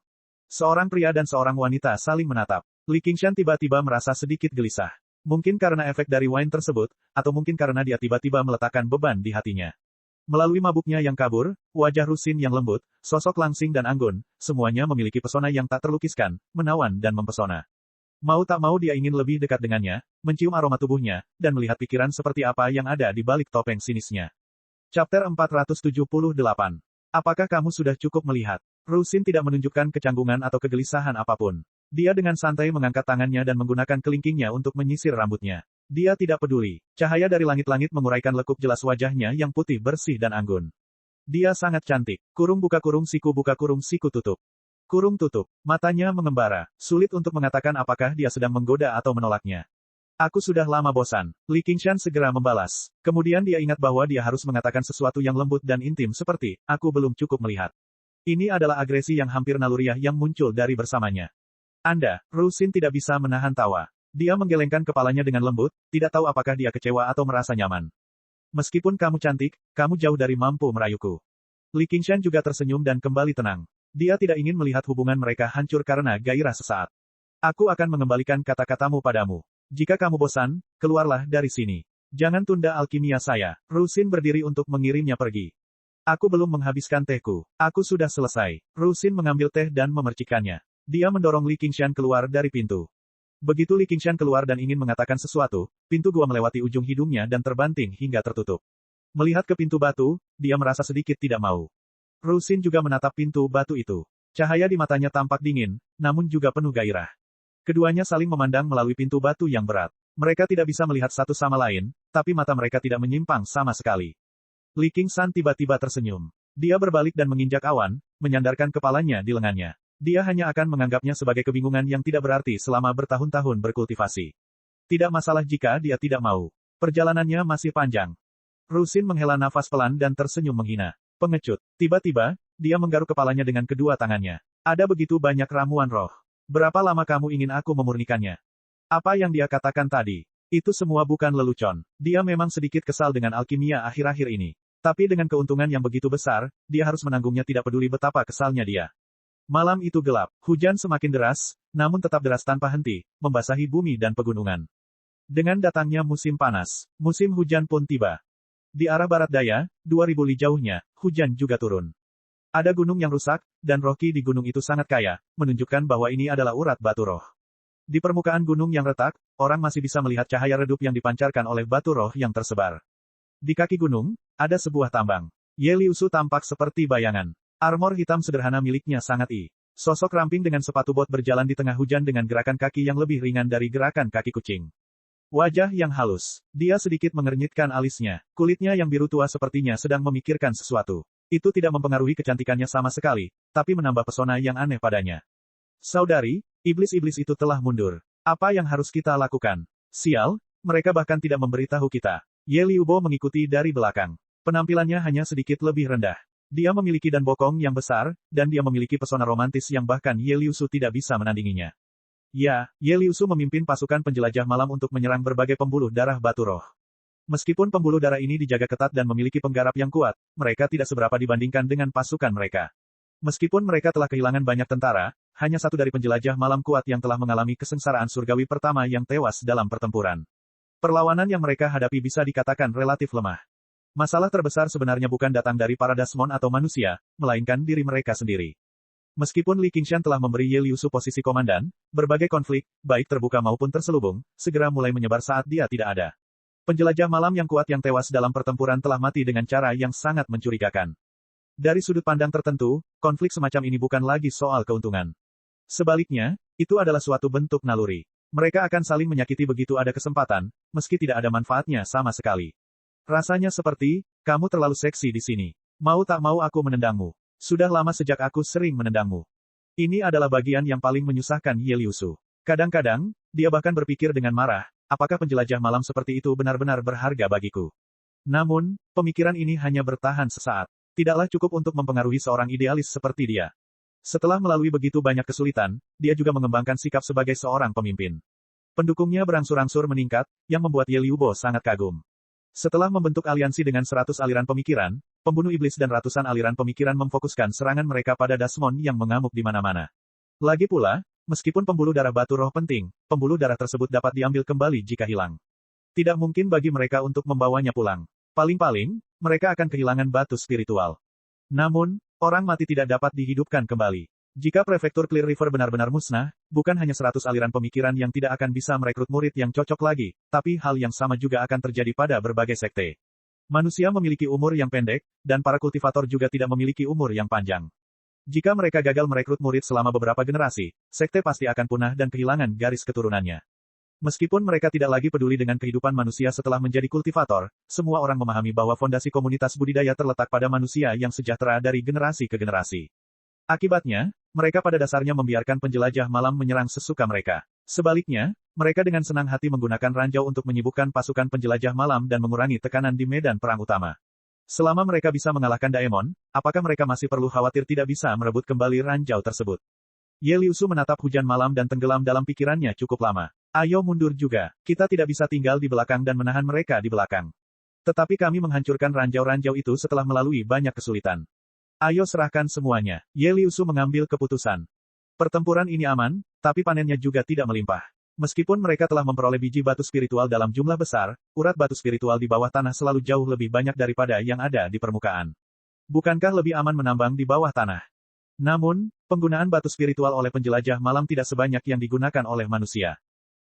Seorang pria dan seorang wanita saling menatap. Li Qingshan tiba-tiba merasa sedikit gelisah. Mungkin karena efek dari wine tersebut, atau mungkin karena dia tiba-tiba meletakkan beban di hatinya. Melalui mabuknya yang kabur, wajah Rusin yang lembut, sosok langsing dan anggun, semuanya memiliki pesona yang tak terlukiskan, menawan dan mempesona. Mau tak mau dia ingin lebih dekat dengannya, mencium aroma tubuhnya, dan melihat pikiran seperti apa yang ada di balik topeng sinisnya. Chapter 478. Apakah kamu sudah cukup melihat? Rusin tidak menunjukkan kecanggungan atau kegelisahan apapun. Dia dengan santai mengangkat tangannya dan menggunakan kelingkingnya untuk menyisir rambutnya. Dia tidak peduli. Cahaya dari langit-langit menguraikan lekuk jelas wajahnya yang putih bersih dan anggun. Dia sangat cantik. Kurung buka kurung siku tutup. Kurung tutup. Matanya mengembara. Sulit untuk mengatakan apakah dia sedang menggoda atau menolaknya. Aku sudah lama bosan. Li Qingshan segera membalas. Kemudian dia ingat bahwa dia harus mengatakan sesuatu yang lembut dan intim seperti, aku belum cukup melihat. Ini adalah agresi yang hampir naluriah yang muncul dari bersamanya. Anda, Rusin tidak bisa menahan tawa. Dia menggelengkan kepalanya dengan lembut, tidak tahu apakah dia kecewa atau merasa nyaman. Meskipun kamu cantik, kamu jauh dari mampu merayuku. Li Qingshan juga tersenyum dan kembali tenang. Dia tidak ingin melihat hubungan mereka hancur karena gairah sesaat. Aku akan mengembalikan kata-katamu padamu. Jika kamu bosan, keluarlah dari sini. Jangan tunda alkimia saya. Rusin berdiri untuk mengirimnya pergi. Aku belum menghabiskan tehku. Aku sudah selesai. Rusin mengambil teh dan memercikkannya. Dia mendorong Li Qingshan keluar dari pintu. Begitu Li Qingshan keluar dan ingin mengatakan sesuatu, pintu gua melewati ujung hidungnya dan terbanting hingga tertutup. Melihat ke pintu batu, dia merasa sedikit tidak mau. Rusin juga menatap pintu batu itu. Cahaya di matanya tampak dingin, namun juga penuh gairah. Keduanya saling memandang melalui pintu batu yang berat. Mereka tidak bisa melihat satu sama lain, tapi mata mereka tidak menyimpang sama sekali. Li Qingshan tiba-tiba tersenyum. Dia berbalik dan menginjak awan, menyandarkan kepalanya di lengannya. Dia hanya akan menganggapnya sebagai kebingungan yang tidak berarti selama bertahun-tahun berkultivasi. Tidak masalah jika dia tidak mau. Perjalanannya masih panjang. Rusin menghela nafas pelan dan tersenyum menghina. Pengecut. Tiba-tiba, dia menggaruk kepalanya dengan kedua tangannya. Ada begitu banyak ramuan roh. Berapa lama kamu ingin aku memurnikannya? Apa yang dia katakan tadi? Itu semua bukan lelucon. Dia memang sedikit kesal dengan alkimia akhir-akhir ini. Tapi dengan keuntungan yang begitu besar, dia harus menanggungnya tidak peduli betapa kesalnya dia. Malam itu gelap. Hujan semakin deras, namun tetap deras tanpa henti, membasahi bumi dan pegunungan. Dengan datangnya musim panas, musim hujan pun tiba. Di arah barat daya, 2000 li jauhnya, hujan juga turun. Ada gunung yang rusak, dan roh ki di gunung itu sangat kaya, menunjukkan bahwa ini adalah urat batu roh. Di permukaan gunung yang retak, orang masih bisa melihat cahaya redup yang dipancarkan oleh batu roh yang tersebar. Di kaki gunung, ada sebuah tambang. Ye Liusu tampak seperti bayangan. Armor hitam sederhana miliknya sangat Sosok ramping dengan sepatu bot berjalan di tengah hujan dengan gerakan kaki yang lebih ringan dari gerakan kaki kucing. Wajah yang halus. Dia sedikit mengernyitkan alisnya. Kulitnya yang biru tua sepertinya sedang memikirkan sesuatu. Itu tidak mempengaruhi kecantikannya sama sekali, tapi menambah pesona yang aneh padanya. Saudari, iblis-iblis itu telah mundur. Apa yang harus kita lakukan? Sial, mereka bahkan tidak memberitahu kita. Ye Liubo mengikuti dari belakang. Penampilannya hanya sedikit lebih rendah. Dia memiliki dan bokong yang besar, dan dia memiliki pesona romantis yang bahkan Ye Liusu tidak bisa menandinginya. Ya, Ye Liusu memimpin pasukan penjelajah malam untuk menyerang berbagai pembuluh darah batu roh. Meskipun pembuluh darah ini dijaga ketat dan memiliki penggarap yang kuat, mereka tidak seberapa dibandingkan dengan pasukan mereka. Meskipun mereka telah kehilangan banyak tentara, hanya satu dari penjelajah malam kuat yang telah mengalami kesengsaraan surgawi pertama yang tewas dalam pertempuran. Perlawanan yang mereka hadapi bisa dikatakan relatif lemah. Masalah terbesar sebenarnya bukan datang dari para Dasmon atau manusia, melainkan diri mereka sendiri. Meskipun Li Qingshan telah memberi Ye Liusu posisi komandan, berbagai konflik, baik terbuka maupun terselubung, segera mulai menyebar saat dia tidak ada. Penjelajah malam yang kuat yang tewas dalam pertempuran telah mati dengan cara yang sangat mencurigakan. Dari sudut pandang tertentu, konflik semacam ini bukan lagi soal keuntungan. Sebaliknya, itu adalah suatu bentuk naluri. Mereka akan saling menyakiti begitu ada kesempatan, meski tidak ada manfaatnya sama sekali. Rasanya seperti, kamu terlalu seksi di sini. Mau tak mau aku menendangmu. Sudah lama sejak aku sering menendangmu. Ini adalah bagian yang paling menyusahkan Ye Liusu. Kadang-kadang, dia bahkan berpikir dengan marah, apakah penjelajah malam seperti itu benar-benar berharga bagiku. Namun, pemikiran ini hanya bertahan sesaat. Tidaklah cukup untuk mempengaruhi seorang idealis seperti dia. Setelah melalui begitu banyak kesulitan, dia juga mengembangkan sikap sebagai seorang pemimpin. Pendukungnya berangsur-angsur meningkat, yang membuat Ye Liubo sangat kagum. Setelah membentuk aliansi dengan 100 aliran pemikiran, pembunuh iblis dan ratusan aliran pemikiran memfokuskan serangan mereka pada Dasmon yang mengamuk di mana-mana. Lagi pula, meskipun pembuluh darah batu roh penting, pembuluh darah tersebut dapat diambil kembali jika hilang. Tidak mungkin bagi mereka untuk membawanya pulang. Paling-paling, mereka akan kehilangan batu spiritual. Namun, orang mati tidak dapat dihidupkan kembali. Jika prefektur Clear River benar-benar musnah, bukan hanya 100 aliran pemikiran yang tidak akan bisa merekrut murid yang cocok lagi, tapi hal yang sama juga akan terjadi pada berbagai sekte. Manusia memiliki umur yang pendek, dan para kultivator juga tidak memiliki umur yang panjang. Jika mereka gagal merekrut murid selama beberapa generasi, sekte pasti akan punah dan kehilangan garis keturunannya. Meskipun mereka tidak lagi peduli dengan kehidupan manusia setelah menjadi kultivator, semua orang memahami bahwa fondasi komunitas budidaya terletak pada manusia yang sejahtera dari generasi ke generasi. Akibatnya, mereka pada dasarnya membiarkan penjelajah malam menyerang sesuka mereka. Sebaliknya, mereka dengan senang hati menggunakan ranjau untuk menyibukkan pasukan penjelajah malam dan mengurangi tekanan di medan perang utama. Selama mereka bisa mengalahkan Daemon, apakah mereka masih perlu khawatir tidak bisa merebut kembali ranjau tersebut? Ye Liusu menatap hujan malam dan tenggelam dalam pikirannya cukup lama. Ayo mundur juga. Kita tidak bisa tinggal di belakang dan menahan mereka di belakang. Tetapi kami menghancurkan ranjau-ranjau itu setelah melalui banyak kesulitan. Ayo serahkan semuanya. Ye Liusu mengambil keputusan. Pertempuran ini aman, tapi panennya juga tidak melimpah. Meskipun mereka telah memperoleh biji batu spiritual dalam jumlah besar, urat batu spiritual di bawah tanah selalu jauh lebih banyak daripada yang ada di permukaan. Bukankah lebih aman menambang di bawah tanah? Namun, penggunaan batu spiritual oleh penjelajah malam tidak sebanyak yang digunakan oleh manusia.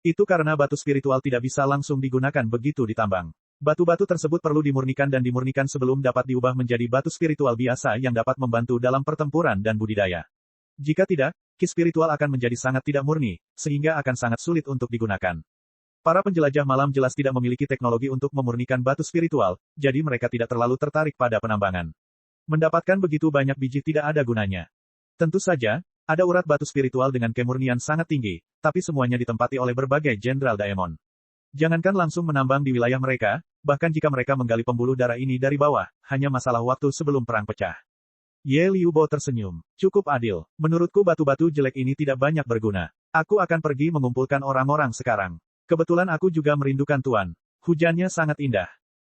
Itu karena batu spiritual tidak bisa langsung digunakan begitu ditambang. Batu-batu tersebut perlu dimurnikan dan dimurnikan sebelum dapat diubah menjadi batu spiritual biasa yang dapat membantu dalam pertempuran dan budidaya. Jika tidak, ki spiritual akan menjadi sangat tidak murni, sehingga akan sangat sulit untuk digunakan. Para penjelajah malam jelas tidak memiliki teknologi untuk memurnikan batu spiritual, jadi mereka tidak terlalu tertarik pada penambangan. Mendapatkan begitu banyak biji tidak ada gunanya. Tentu saja, ada urat batu spiritual dengan kemurnian sangat tinggi, tapi semuanya ditempati oleh berbagai jenderal Daemon. Jangankan langsung menambang di wilayah mereka, bahkan jika mereka menggali pembuluh darah ini dari bawah, hanya masalah waktu sebelum perang pecah. Ye Liubo tersenyum. Cukup adil. Menurutku batu-batu jelek ini tidak banyak berguna. Aku akan pergi mengumpulkan orang-orang sekarang. Kebetulan aku juga merindukan Tuan. Hujannya sangat indah.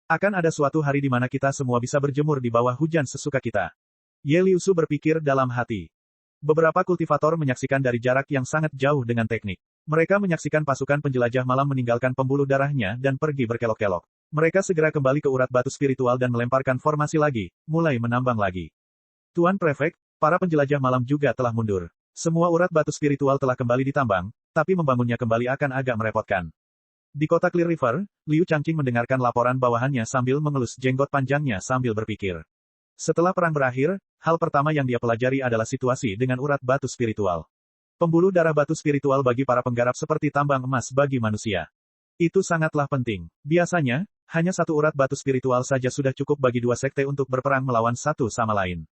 Akan ada suatu hari di mana kita semua bisa berjemur di bawah hujan sesuka kita. Ye Liusu berpikir dalam hati. Beberapa kultivator menyaksikan dari jarak yang sangat jauh dengan teknik. Mereka menyaksikan pasukan penjelajah malam meninggalkan pembuluh darahnya dan pergi berkelok-kelok. Mereka segera kembali ke urat batu spiritual dan melemparkan formasi lagi, mulai menambang lagi. Tuan Prefek, para penjelajah malam juga telah mundur. Semua urat batu spiritual telah kembali ditambang, tapi membangunnya kembali akan agak merepotkan. Di kota Clear River, Liu Changqing mendengarkan laporan bawahannya sambil mengelus jenggot panjangnya sambil berpikir. Setelah perang berakhir, hal pertama yang dia pelajari adalah situasi dengan urat batu spiritual. Pembuluh darah batu spiritual bagi para penggarap seperti tambang emas bagi manusia. Itu sangatlah penting. Biasanya, hanya satu urat batu spiritual saja sudah cukup bagi dua sekte untuk berperang melawan satu sama lain.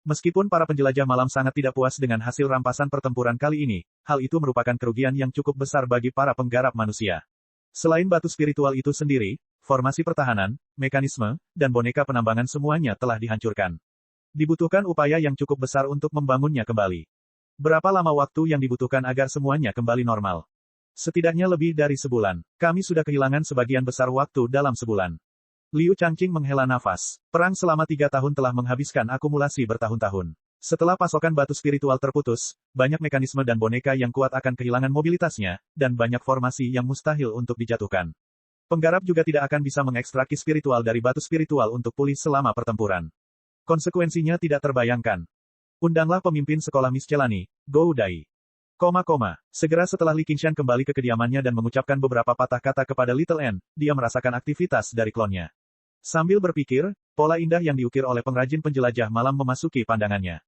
Meskipun para penjelajah malam sangat tidak puas dengan hasil rampasan pertempuran kali ini, hal itu merupakan kerugian yang cukup besar bagi para penggarap manusia. Selain batu spiritual itu sendiri, formasi pertahanan, mekanisme, dan boneka penambangan semuanya telah dihancurkan. Dibutuhkan upaya yang cukup besar untuk membangunnya kembali. Berapa lama waktu yang dibutuhkan agar semuanya kembali normal? Setidaknya lebih dari sebulan. Kami sudah kehilangan sebagian besar waktu dalam sebulan. Liu Changqing menghela nafas. Perang selama 3 tahun telah menghabiskan akumulasi bertahun-tahun. Setelah pasokan batu spiritual terputus, banyak mekanisme dan boneka yang kuat akan kehilangan mobilitasnya, dan banyak formasi yang mustahil untuk dijatuhkan. Penggarap juga tidak akan bisa mengekstraki spiritual dari batu spiritual untuk pulih selama pertempuran. Konsekuensinya tidak terbayangkan. Undanglah pemimpin sekolah Miscelani, Gou Dai. Segera setelah Li Qingshan kembali ke kediamannya dan mengucapkan beberapa patah kata kepada Little N, dia merasakan aktivitas dari klonnya. Sambil berpikir, pola indah yang diukir oleh pengrajin penjelajah malam memasuki pandangannya.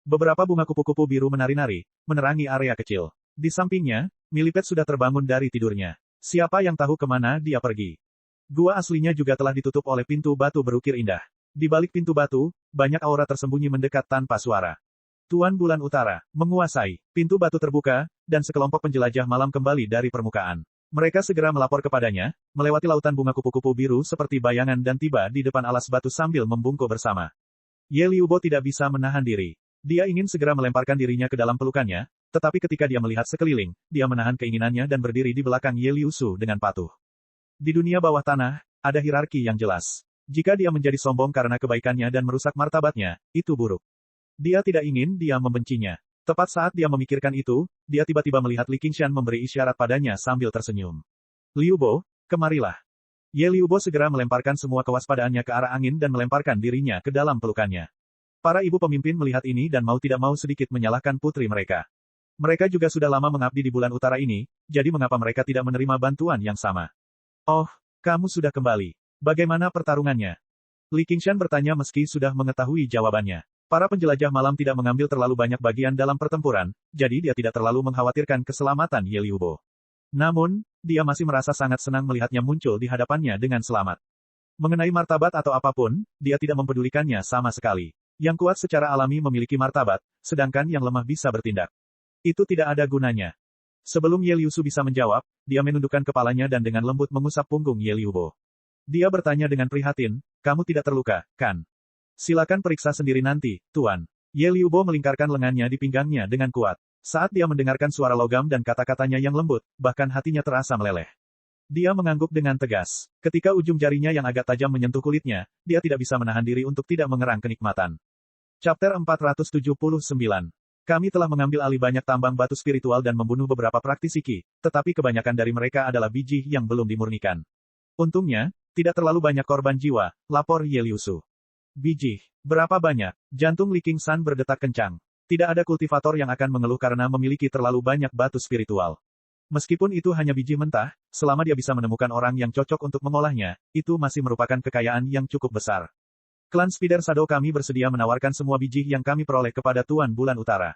Beberapa bunga kupu-kupu biru menari-nari, menerangi area kecil. Di sampingnya, Millipede sudah terbangun dari tidurnya. Siapa yang tahu kemana dia pergi? Gua aslinya juga telah ditutup oleh pintu batu berukir indah. Di balik pintu batu, banyak aura tersembunyi mendekat tanpa suara. Tuan Bulan Utara, menguasai. Pintu batu terbuka, dan sekelompok penjelajah malam kembali dari permukaan. Mereka segera melapor kepadanya, melewati lautan bunga kupu-kupu biru seperti bayangan dan tiba di depan alas batu sambil membungkuk bersama. Ye Liubo tidak bisa menahan diri. Dia ingin segera melemparkan dirinya ke dalam pelukannya, tetapi ketika dia melihat sekeliling, dia menahan keinginannya dan berdiri di belakang Ye Liusu dengan patuh. Di dunia bawah tanah, ada hierarki yang jelas. Jika dia menjadi sombong karena kebaikannya dan merusak martabatnya, itu buruk. Dia tidak ingin dia membencinya. Tepat saat dia memikirkan itu, dia tiba-tiba melihat Li Qingshan memberi isyarat padanya sambil tersenyum. Liubo, kemarilah. Ye Liubo segera melemparkan semua kewaspadaannya ke arah angin dan melemparkan dirinya ke dalam pelukannya. Para ibu pemimpin melihat ini dan mau tidak mau sedikit menyalahkan putri mereka. Mereka juga sudah lama mengabdi di bulan utara ini, jadi mengapa mereka tidak menerima bantuan yang sama? Oh, kamu sudah kembali. Bagaimana pertarungannya? Li Qingshan bertanya meski sudah mengetahui jawabannya. Para penjelajah malam tidak mengambil terlalu banyak bagian dalam pertempuran, jadi dia tidak terlalu mengkhawatirkan keselamatan Ye Liubo. Namun, dia masih merasa sangat senang melihatnya muncul di hadapannya dengan selamat. Mengenai martabat atau apapun, dia tidak mempedulikannya sama sekali. Yang kuat secara alami memiliki martabat, sedangkan yang lemah bisa bertindak. Itu tidak ada gunanya. Sebelum Ye Liusu bisa menjawab, dia menundukkan kepalanya dan dengan lembut mengusap punggung Ye Liubo. Dia bertanya dengan prihatin, kamu tidak terluka, kan? Silakan periksa sendiri nanti, Tuan. Ye Liubo melingkarkan lengannya di pinggangnya dengan kuat. Saat dia mendengarkan suara logam dan kata-katanya yang lembut, bahkan hatinya terasa meleleh. Dia mengangguk dengan tegas. Ketika ujung jarinya yang agak tajam menyentuh kulitnya, dia tidak bisa menahan diri untuk tidak mengerang kenikmatan. Chapter 479. Kami telah mengambil alih banyak tambang batu spiritual dan membunuh beberapa praktisi Qi, tetapi kebanyakan dari mereka adalah biji yang belum dimurnikan. Untungnya, tidak terlalu banyak korban jiwa, lapor Ye Liusu. Biji. Berapa banyak? Jantung Li Qingshan berdetak kencang. Tidak ada kultivator yang akan mengeluh karena memiliki terlalu banyak batu spiritual. Meskipun itu hanya biji mentah, selama dia bisa menemukan orang yang cocok untuk mengolahnya, itu masih merupakan kekayaan yang cukup besar. Klan Spider Shadow kami bersedia menawarkan semua biji yang kami peroleh kepada Tuan Bulan Utara.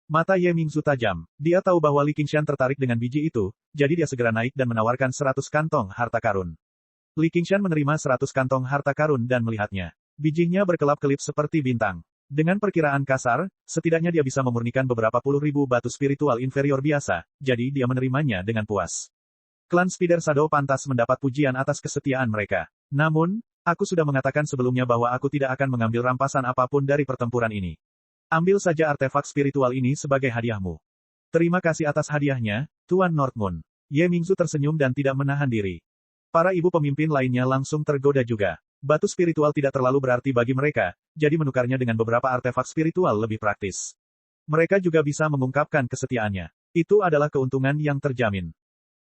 Mata Ye Mingzu tajam. Dia tahu bahwa Li Qingshan tertarik dengan biji itu, jadi dia segera naik dan menawarkan 100 kantong harta karun. Li Qingshan menerima 100 kantong harta karun dan melihatnya. Bijinya berkelap-kelip seperti bintang. Dengan perkiraan kasar, setidaknya dia bisa memurnikan beberapa puluh ribu batu spiritual inferior biasa, jadi dia menerimanya dengan puas. Klan Spider Shadow pantas mendapat pujian atas kesetiaan mereka. Namun, aku sudah mengatakan sebelumnya bahwa aku tidak akan mengambil rampasan apapun dari pertempuran ini. Ambil saja artefak spiritual ini sebagai hadiahmu. Terima kasih atas hadiahnya, Tuan Northmoon. Ye Mingzu tersenyum dan tidak menahan diri. Para ibu pemimpin lainnya langsung tergoda juga. Batu spiritual tidak terlalu berarti bagi mereka, jadi menukarnya dengan beberapa artefak spiritual lebih praktis. Mereka juga bisa mengungkapkan kesetiaannya. Itu adalah keuntungan yang terjamin.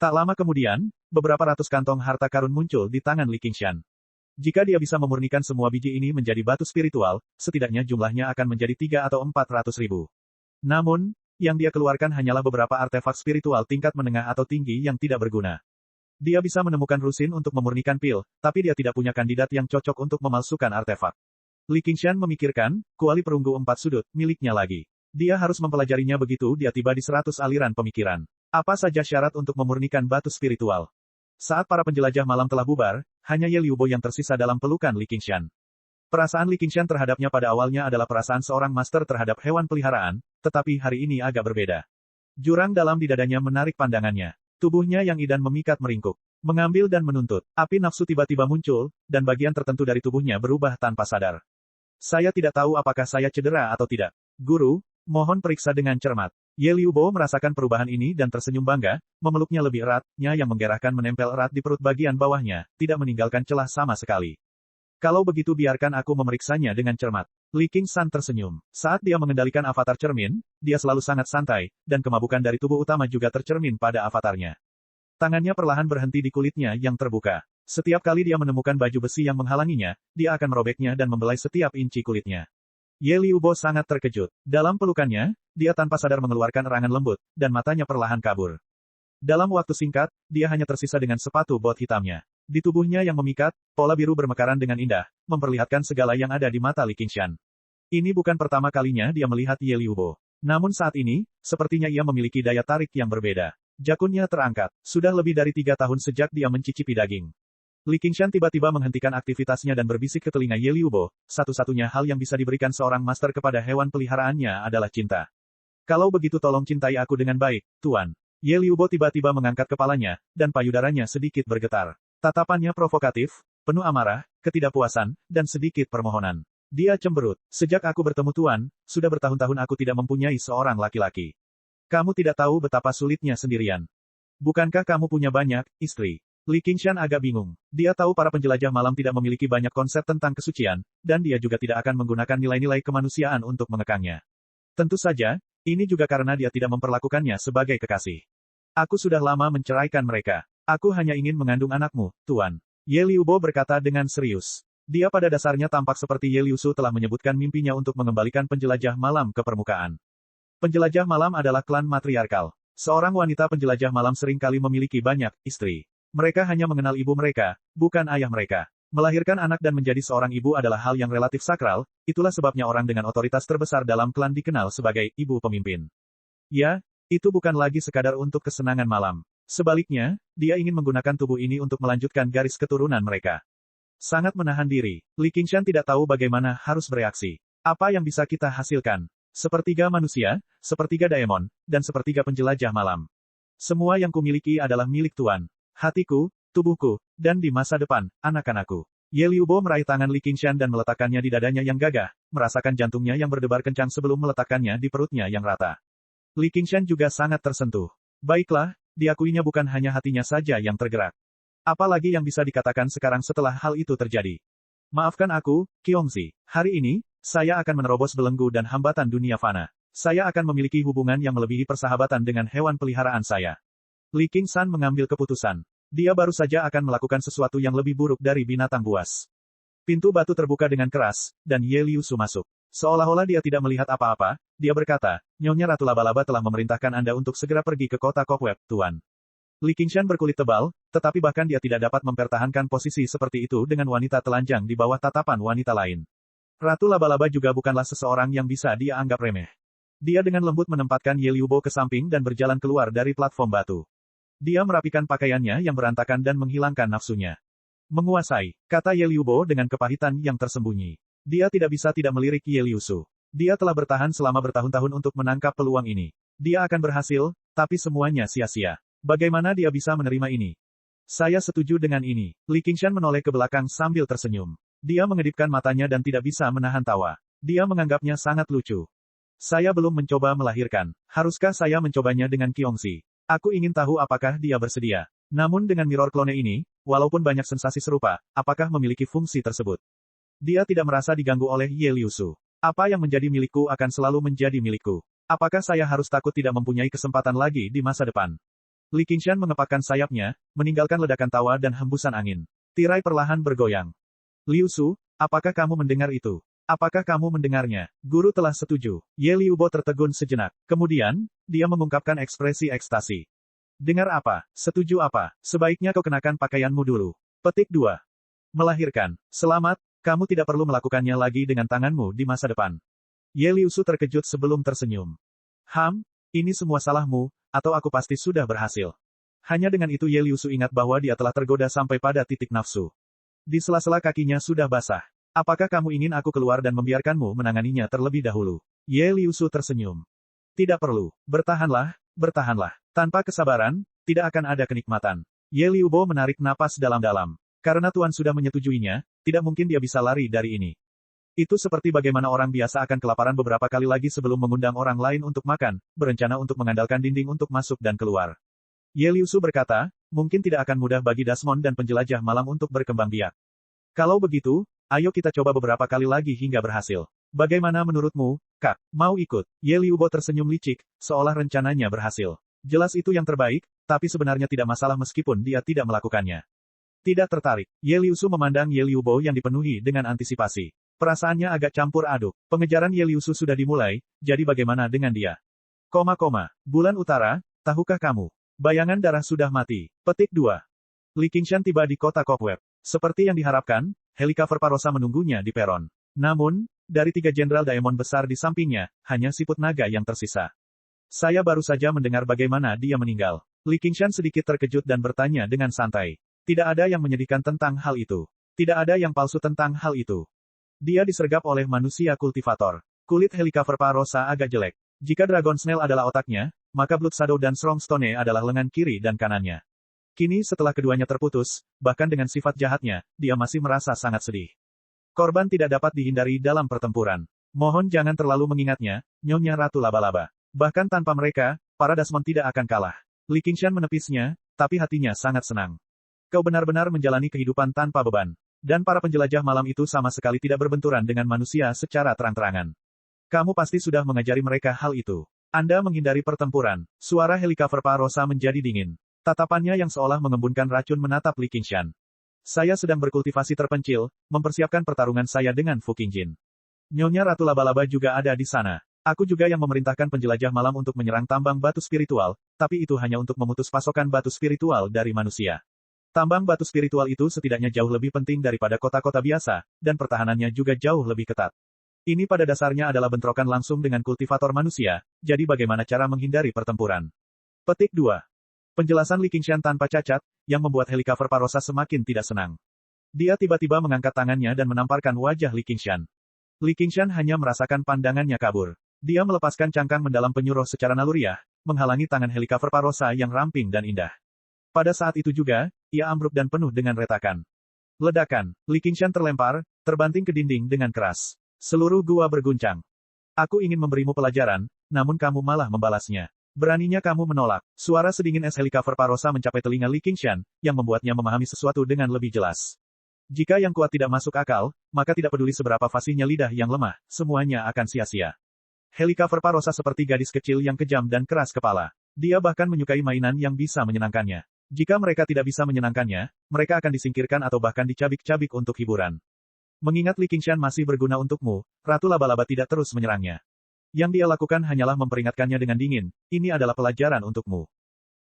Tak lama kemudian, beberapa ratus kantong harta karun muncul di tangan Li Qingshan. Jika dia bisa memurnikan semua biji ini menjadi batu spiritual, setidaknya jumlahnya akan menjadi 3 atau 400 ribu. Namun, Yang dia keluarkan hanyalah beberapa artefak spiritual tingkat menengah atau tinggi yang tidak berguna. Dia bisa menemukan rusin untuk memurnikan pil, tapi dia tidak punya kandidat yang cocok untuk memalsukan artefak. Li Qingshan memikirkan, kuali perunggu empat sudut, miliknya lagi. Dia harus mempelajarinya begitu dia tiba di 100 aliran pemikiran. Apa saja syarat untuk memurnikan batu spiritual? Saat para penjelajah malam telah bubar, hanya Ye Liubo yang tersisa dalam pelukan Li Qingshan. Perasaan Li Qingshan terhadapnya pada awalnya adalah perasaan seorang master terhadap hewan peliharaan, tetapi hari ini agak berbeda. Jurang dalam di dadanya menarik pandangannya. Tubuhnya yang idan memikat meringkuk. Mengambil dan menuntut. Api nafsu tiba-tiba muncul, dan bagian tertentu dari tubuhnya berubah tanpa sadar. Saya tidak tahu apakah saya cedera atau tidak. Guru, mohon periksa dengan cermat. Ye Liubo merasakan perubahan ini dan tersenyum bangga, memeluknya lebih erat,nya yang menggerahkan menempel erat di perut bagian bawahnya, tidak meninggalkan celah sama sekali. Kalau begitu biarkan aku memeriksanya dengan cermat. Li Qingshan tersenyum. Saat dia mengendalikan avatar cermin, dia selalu sangat santai, dan kemabukan dari tubuh utama juga tercermin pada avatarnya. Tangannya perlahan berhenti di kulitnya yang terbuka. Setiap kali dia menemukan baju besi yang menghalanginya, dia akan merobeknya dan membelai setiap inci kulitnya. Ye Liubo sangat terkejut. Dalam pelukannya, dia tanpa sadar mengeluarkan erangan lembut, dan matanya perlahan kabur. Dalam waktu singkat, dia hanya tersisa dengan sepatu bot hitamnya. Di tubuhnya yang memikat, pola biru bermekaran dengan indah, memperlihatkan segala yang ada di mata Li Qingshan. Ini bukan pertama kalinya dia melihat Ye Liubo. Namun saat ini, sepertinya ia memiliki daya tarik yang berbeda. Jakunnya terangkat. Sudah lebih dari 3 tahun sejak dia mencicipi daging. Li Qingshan tiba-tiba menghentikan aktivitasnya dan berbisik ke telinga Ye Liubo, satu-satunya hal yang bisa diberikan seorang master kepada hewan peliharaannya adalah cinta. Kalau begitu tolong cintai aku dengan baik, Tuan. Ye Liubo tiba-tiba mengangkat kepalanya, dan payudaranya sedikit bergetar. Tatapannya provokatif, penuh amarah, ketidakpuasan, dan sedikit permohonan. Dia cemberut. Sejak aku bertemu Tuan, sudah bertahun-tahun aku tidak mempunyai seorang laki-laki. Kamu tidak tahu betapa sulitnya sendirian. Bukankah kamu punya banyak istri? Li Qingshan agak bingung. Dia tahu para penjelajah malam tidak memiliki banyak konsep tentang kesucian, dan dia juga tidak akan menggunakan nilai-nilai kemanusiaan untuk mengekangnya. Tentu saja, ini juga karena dia tidak memperlakukannya sebagai kekasih. Aku sudah lama menceraikan mereka. Aku hanya ingin mengandung anakmu, Tuan. Ye Liubo berkata dengan serius. Dia pada dasarnya tampak seperti Ye Liusu telah menyebutkan mimpinya untuk mengembalikan penjelajah malam ke permukaan. Penjelajah malam adalah klan matriarkal. Seorang wanita penjelajah malam seringkali memiliki banyak istri. Mereka hanya mengenal ibu mereka, bukan ayah mereka. Melahirkan anak dan menjadi seorang ibu adalah hal yang relatif sakral, itulah sebabnya orang dengan otoritas terbesar dalam klan dikenal sebagai ibu pemimpin. Ya, itu bukan lagi sekadar untuk kesenangan malam. Sebaliknya, dia ingin menggunakan tubuh ini untuk melanjutkan garis keturunan mereka. Sangat menahan diri, Li Qingshan tidak tahu bagaimana harus bereaksi. Apa yang bisa kita hasilkan? Sepertiga manusia, sepertiga daemon, dan sepertiga penjelajah malam. Semua yang kumiliki adalah milik Tuan. Hatiku, tubuhku, dan di masa depan, anak-anakku. Ye Liubo meraih tangan Li Qingshan dan meletakkannya di dadanya yang gagah, merasakan jantungnya yang berdebar kencang sebelum meletakkannya di perutnya yang rata. Li Qingshan juga sangat tersentuh. Baiklah, diakuinya bukan hanya hatinya saja yang tergerak. Apalagi yang bisa dikatakan sekarang setelah hal itu terjadi. Maafkan aku, Qiongzi. Hari ini, saya akan menerobos belenggu dan hambatan dunia fana. Saya akan memiliki hubungan yang melebihi persahabatan dengan hewan peliharaan saya. Li Qingshan mengambil keputusan. Dia baru saja akan melakukan sesuatu yang lebih buruk dari binatang buas. Pintu batu terbuka dengan keras, dan Ye Liusu masuk. Seolah-olah dia tidak melihat apa-apa, dia berkata, Nyonya Ratu Laba-Laba telah memerintahkan Anda untuk segera pergi ke kota Cobweb, Tuan. Li Qingshan berkulit tebal, tetapi bahkan dia tidak dapat mempertahankan posisi seperti itu dengan wanita telanjang di bawah tatapan wanita lain. Ratu Laba-Laba juga bukanlah seseorang yang bisa dia anggap remeh. Dia dengan lembut menempatkan Ye Liubo ke samping dan berjalan keluar dari platform batu. Dia merapikan pakaiannya yang berantakan dan menghilangkan nafsunya. Menguasai, kata Ye Liubo dengan kepahitan yang tersembunyi. Dia tidak bisa tidak melirik Ye Liusu. Dia telah bertahan selama bertahun-tahun untuk menangkap peluang ini. Dia akan berhasil, tapi semuanya sia-sia. Bagaimana dia bisa menerima ini? Saya setuju dengan ini. Li Qingshan menoleh ke belakang sambil tersenyum. Dia mengedipkan matanya dan tidak bisa menahan tawa. Dia menganggapnya sangat lucu. Saya belum mencoba melahirkan. Haruskah saya mencobanya dengan Qiongzi? Aku ingin tahu apakah dia bersedia. Namun dengan mirror clone ini, walaupun banyak sensasi serupa, apakah memiliki fungsi tersebut? Dia tidak merasa diganggu oleh Ye Liusu. Apa yang menjadi milikku akan selalu menjadi milikku. Apakah saya harus takut tidak mempunyai kesempatan lagi di masa depan? Li Qingshan mengepakkan sayapnya, meninggalkan ledakan tawa dan hembusan angin. Tirai perlahan bergoyang. Liusu, apakah kamu mendengar itu? Apakah kamu mendengarnya? Guru telah setuju. Ye Liubo tertegun sejenak. Kemudian, dia mengungkapkan ekspresi ekstasi. Dengar apa? Setuju apa? Sebaiknya kau kenakan pakaianmu dulu. Petik 2. Melahirkan. Selamat, kamu tidak perlu melakukannya lagi dengan tanganmu di masa depan. Ye Liusu terkejut sebelum tersenyum. Ini semua salahmu, atau aku pasti sudah berhasil. Hanya dengan itu Ye Liusu ingat bahwa dia telah tergoda sampai pada titik nafsu. Di sela-sela kakinya sudah basah. Apakah kamu ingin aku keluar dan membiarkanmu menanganinya terlebih dahulu? Ye Liusu tersenyum. Tidak perlu. Bertahanlah, bertahanlah. Tanpa kesabaran, tidak akan ada kenikmatan. Ye Liubo menarik napas dalam-dalam. Karena Tuan sudah menyetujuinya, tidak mungkin dia bisa lari dari ini. Itu seperti bagaimana orang biasa akan kelaparan beberapa kali lagi sebelum mengundang orang lain untuk makan, berencana untuk mengandalkan dinding untuk masuk dan keluar. Ye Liusu berkata, mungkin tidak akan mudah bagi Dasmon dan penjelajah malam untuk berkembang biak. Kalau begitu, ayo kita coba beberapa kali lagi hingga berhasil. Bagaimana menurutmu, Kak? Mau ikut? Ye Liubo tersenyum licik, seolah rencananya berhasil. Jelas itu yang terbaik, tapi sebenarnya tidak masalah meskipun dia tidak melakukannya. Tidak tertarik. Ye Liusu memandang Ye Liubo yang dipenuhi dengan antisipasi. Perasaannya agak campur aduk. Pengejaran Ye Liusu sudah dimulai, jadi bagaimana dengan dia? Bulan Utara, tahukah kamu? Bayangan darah sudah mati. Petik 2. Li Qingshan tiba di kota Cobweb. Seperti yang diharapkan, helikopter Parosa menunggunya di peron. Namun, dari 3 jenderal Daemon besar di sampingnya, hanya siput naga yang tersisa. Saya baru saja mendengar bagaimana dia meninggal. Li Qingshan sedikit terkejut dan bertanya dengan santai. Tidak ada yang menyedihkan tentang hal itu. Tidak ada yang palsu tentang hal itu. Dia disergap oleh manusia kultivator. Kulit helikopter Parosa agak jelek. Jika Dragon Snail adalah otaknya, maka Blood Shadow dan Strong Stone adalah lengan kiri dan kanannya. Kini setelah keduanya terputus, bahkan dengan sifat jahatnya, dia masih merasa sangat sedih. Korban tidak dapat dihindari dalam pertempuran. Mohon jangan terlalu mengingatnya, Nyonya Ratu Laba-Laba. Bahkan tanpa mereka, para Dasmon tidak akan kalah. Li Qingshan menepisnya, tapi hatinya sangat senang. Kau benar-benar menjalani kehidupan tanpa beban. Dan para penjelajah malam itu sama sekali tidak berbenturan dengan manusia secara terang-terangan. Kamu pasti sudah mengajari mereka hal itu. Anda menghindari pertempuran. Suara helikopter Parosa menjadi dingin. Tatapannya yang seolah mengembunkan racun menatap Li Qingshan. Saya sedang berkultivasi terpencil, mempersiapkan pertarungan saya dengan Fu Qingjin. Nyonya Ratu Laba-Laba juga ada di sana. Aku juga yang memerintahkan penjelajah malam untuk menyerang tambang batu spiritual, tapi itu hanya untuk memutus pasokan batu spiritual dari manusia. Tambang batu spiritual itu setidaknya jauh lebih penting daripada kota-kota biasa, dan pertahanannya juga jauh lebih ketat. Ini pada dasarnya adalah bentrokan langsung dengan kultivator manusia, jadi bagaimana cara menghindari pertempuran? Petik 2. Penjelasan Li Qingshan tanpa cacat, yang membuat helikopter Parosa semakin tidak senang. Dia tiba-tiba mengangkat tangannya dan menamparkan wajah Li Qingshan. Li Qingshan hanya merasakan pandangannya kabur. Dia melepaskan cangkang mendalam penyuruh secara naluriah, menghalangi tangan helikopter Parosa yang ramping dan indah. Pada saat itu juga, ia ambruk dan penuh dengan retakan. Ledakan, Li Qingshan terlempar, terbanting ke dinding dengan keras. Seluruh gua berguncang. Aku ingin memberimu pelajaran, namun kamu malah membalasnya. Beraninya kamu menolak. Suara sedingin es helikopter Parosa mencapai telinga Li Qingshan, yang membuatnya memahami sesuatu dengan lebih jelas. Jika yang kuat tidak masuk akal, maka tidak peduli seberapa fasihnya lidah yang lemah, semuanya akan sia-sia. Helikopter Parosa seperti gadis kecil yang kejam dan keras kepala. Dia bahkan menyukai mainan yang bisa menyenangkannya. Jika mereka tidak bisa menyenangkannya, mereka akan disingkirkan atau bahkan dicabik-cabik untuk hiburan. Mengingat Li Qingshan masih berguna untukmu, Ratu Laba-Laba tidak terus menyerangnya. Yang dia lakukan hanyalah memperingatkannya dengan dingin, ini adalah pelajaran untukmu.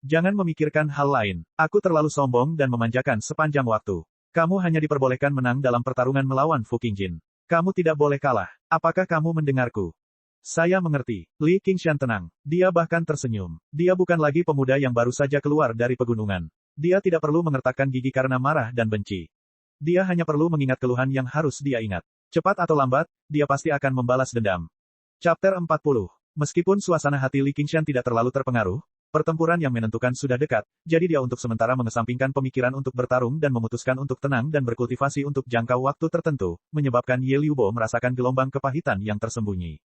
Jangan memikirkan hal lain. Aku terlalu sombong dan memanjakan sepanjang waktu. Kamu hanya diperbolehkan menang dalam pertarungan melawan Fu Qingjin. Kamu tidak boleh kalah. Apakah kamu mendengarku? Saya mengerti. Li Qingshan tenang. Dia bahkan tersenyum. Dia bukan lagi pemuda yang baru saja keluar dari pegunungan. Dia tidak perlu mengertakkan gigi karena marah dan benci. Dia hanya perlu mengingat keluhan yang harus dia ingat. Cepat atau lambat, dia pasti akan membalas dendam. Chapter 40. Meskipun suasana hati Li Qingshan tidak terlalu terpengaruh, pertempuran yang menentukan sudah dekat, jadi dia untuk sementara mengesampingkan pemikiran untuk bertarung dan memutuskan untuk tenang dan berkultivasi untuk jangka waktu tertentu, menyebabkan Ye Liubo merasakan gelombang kepahitan yang tersembunyi.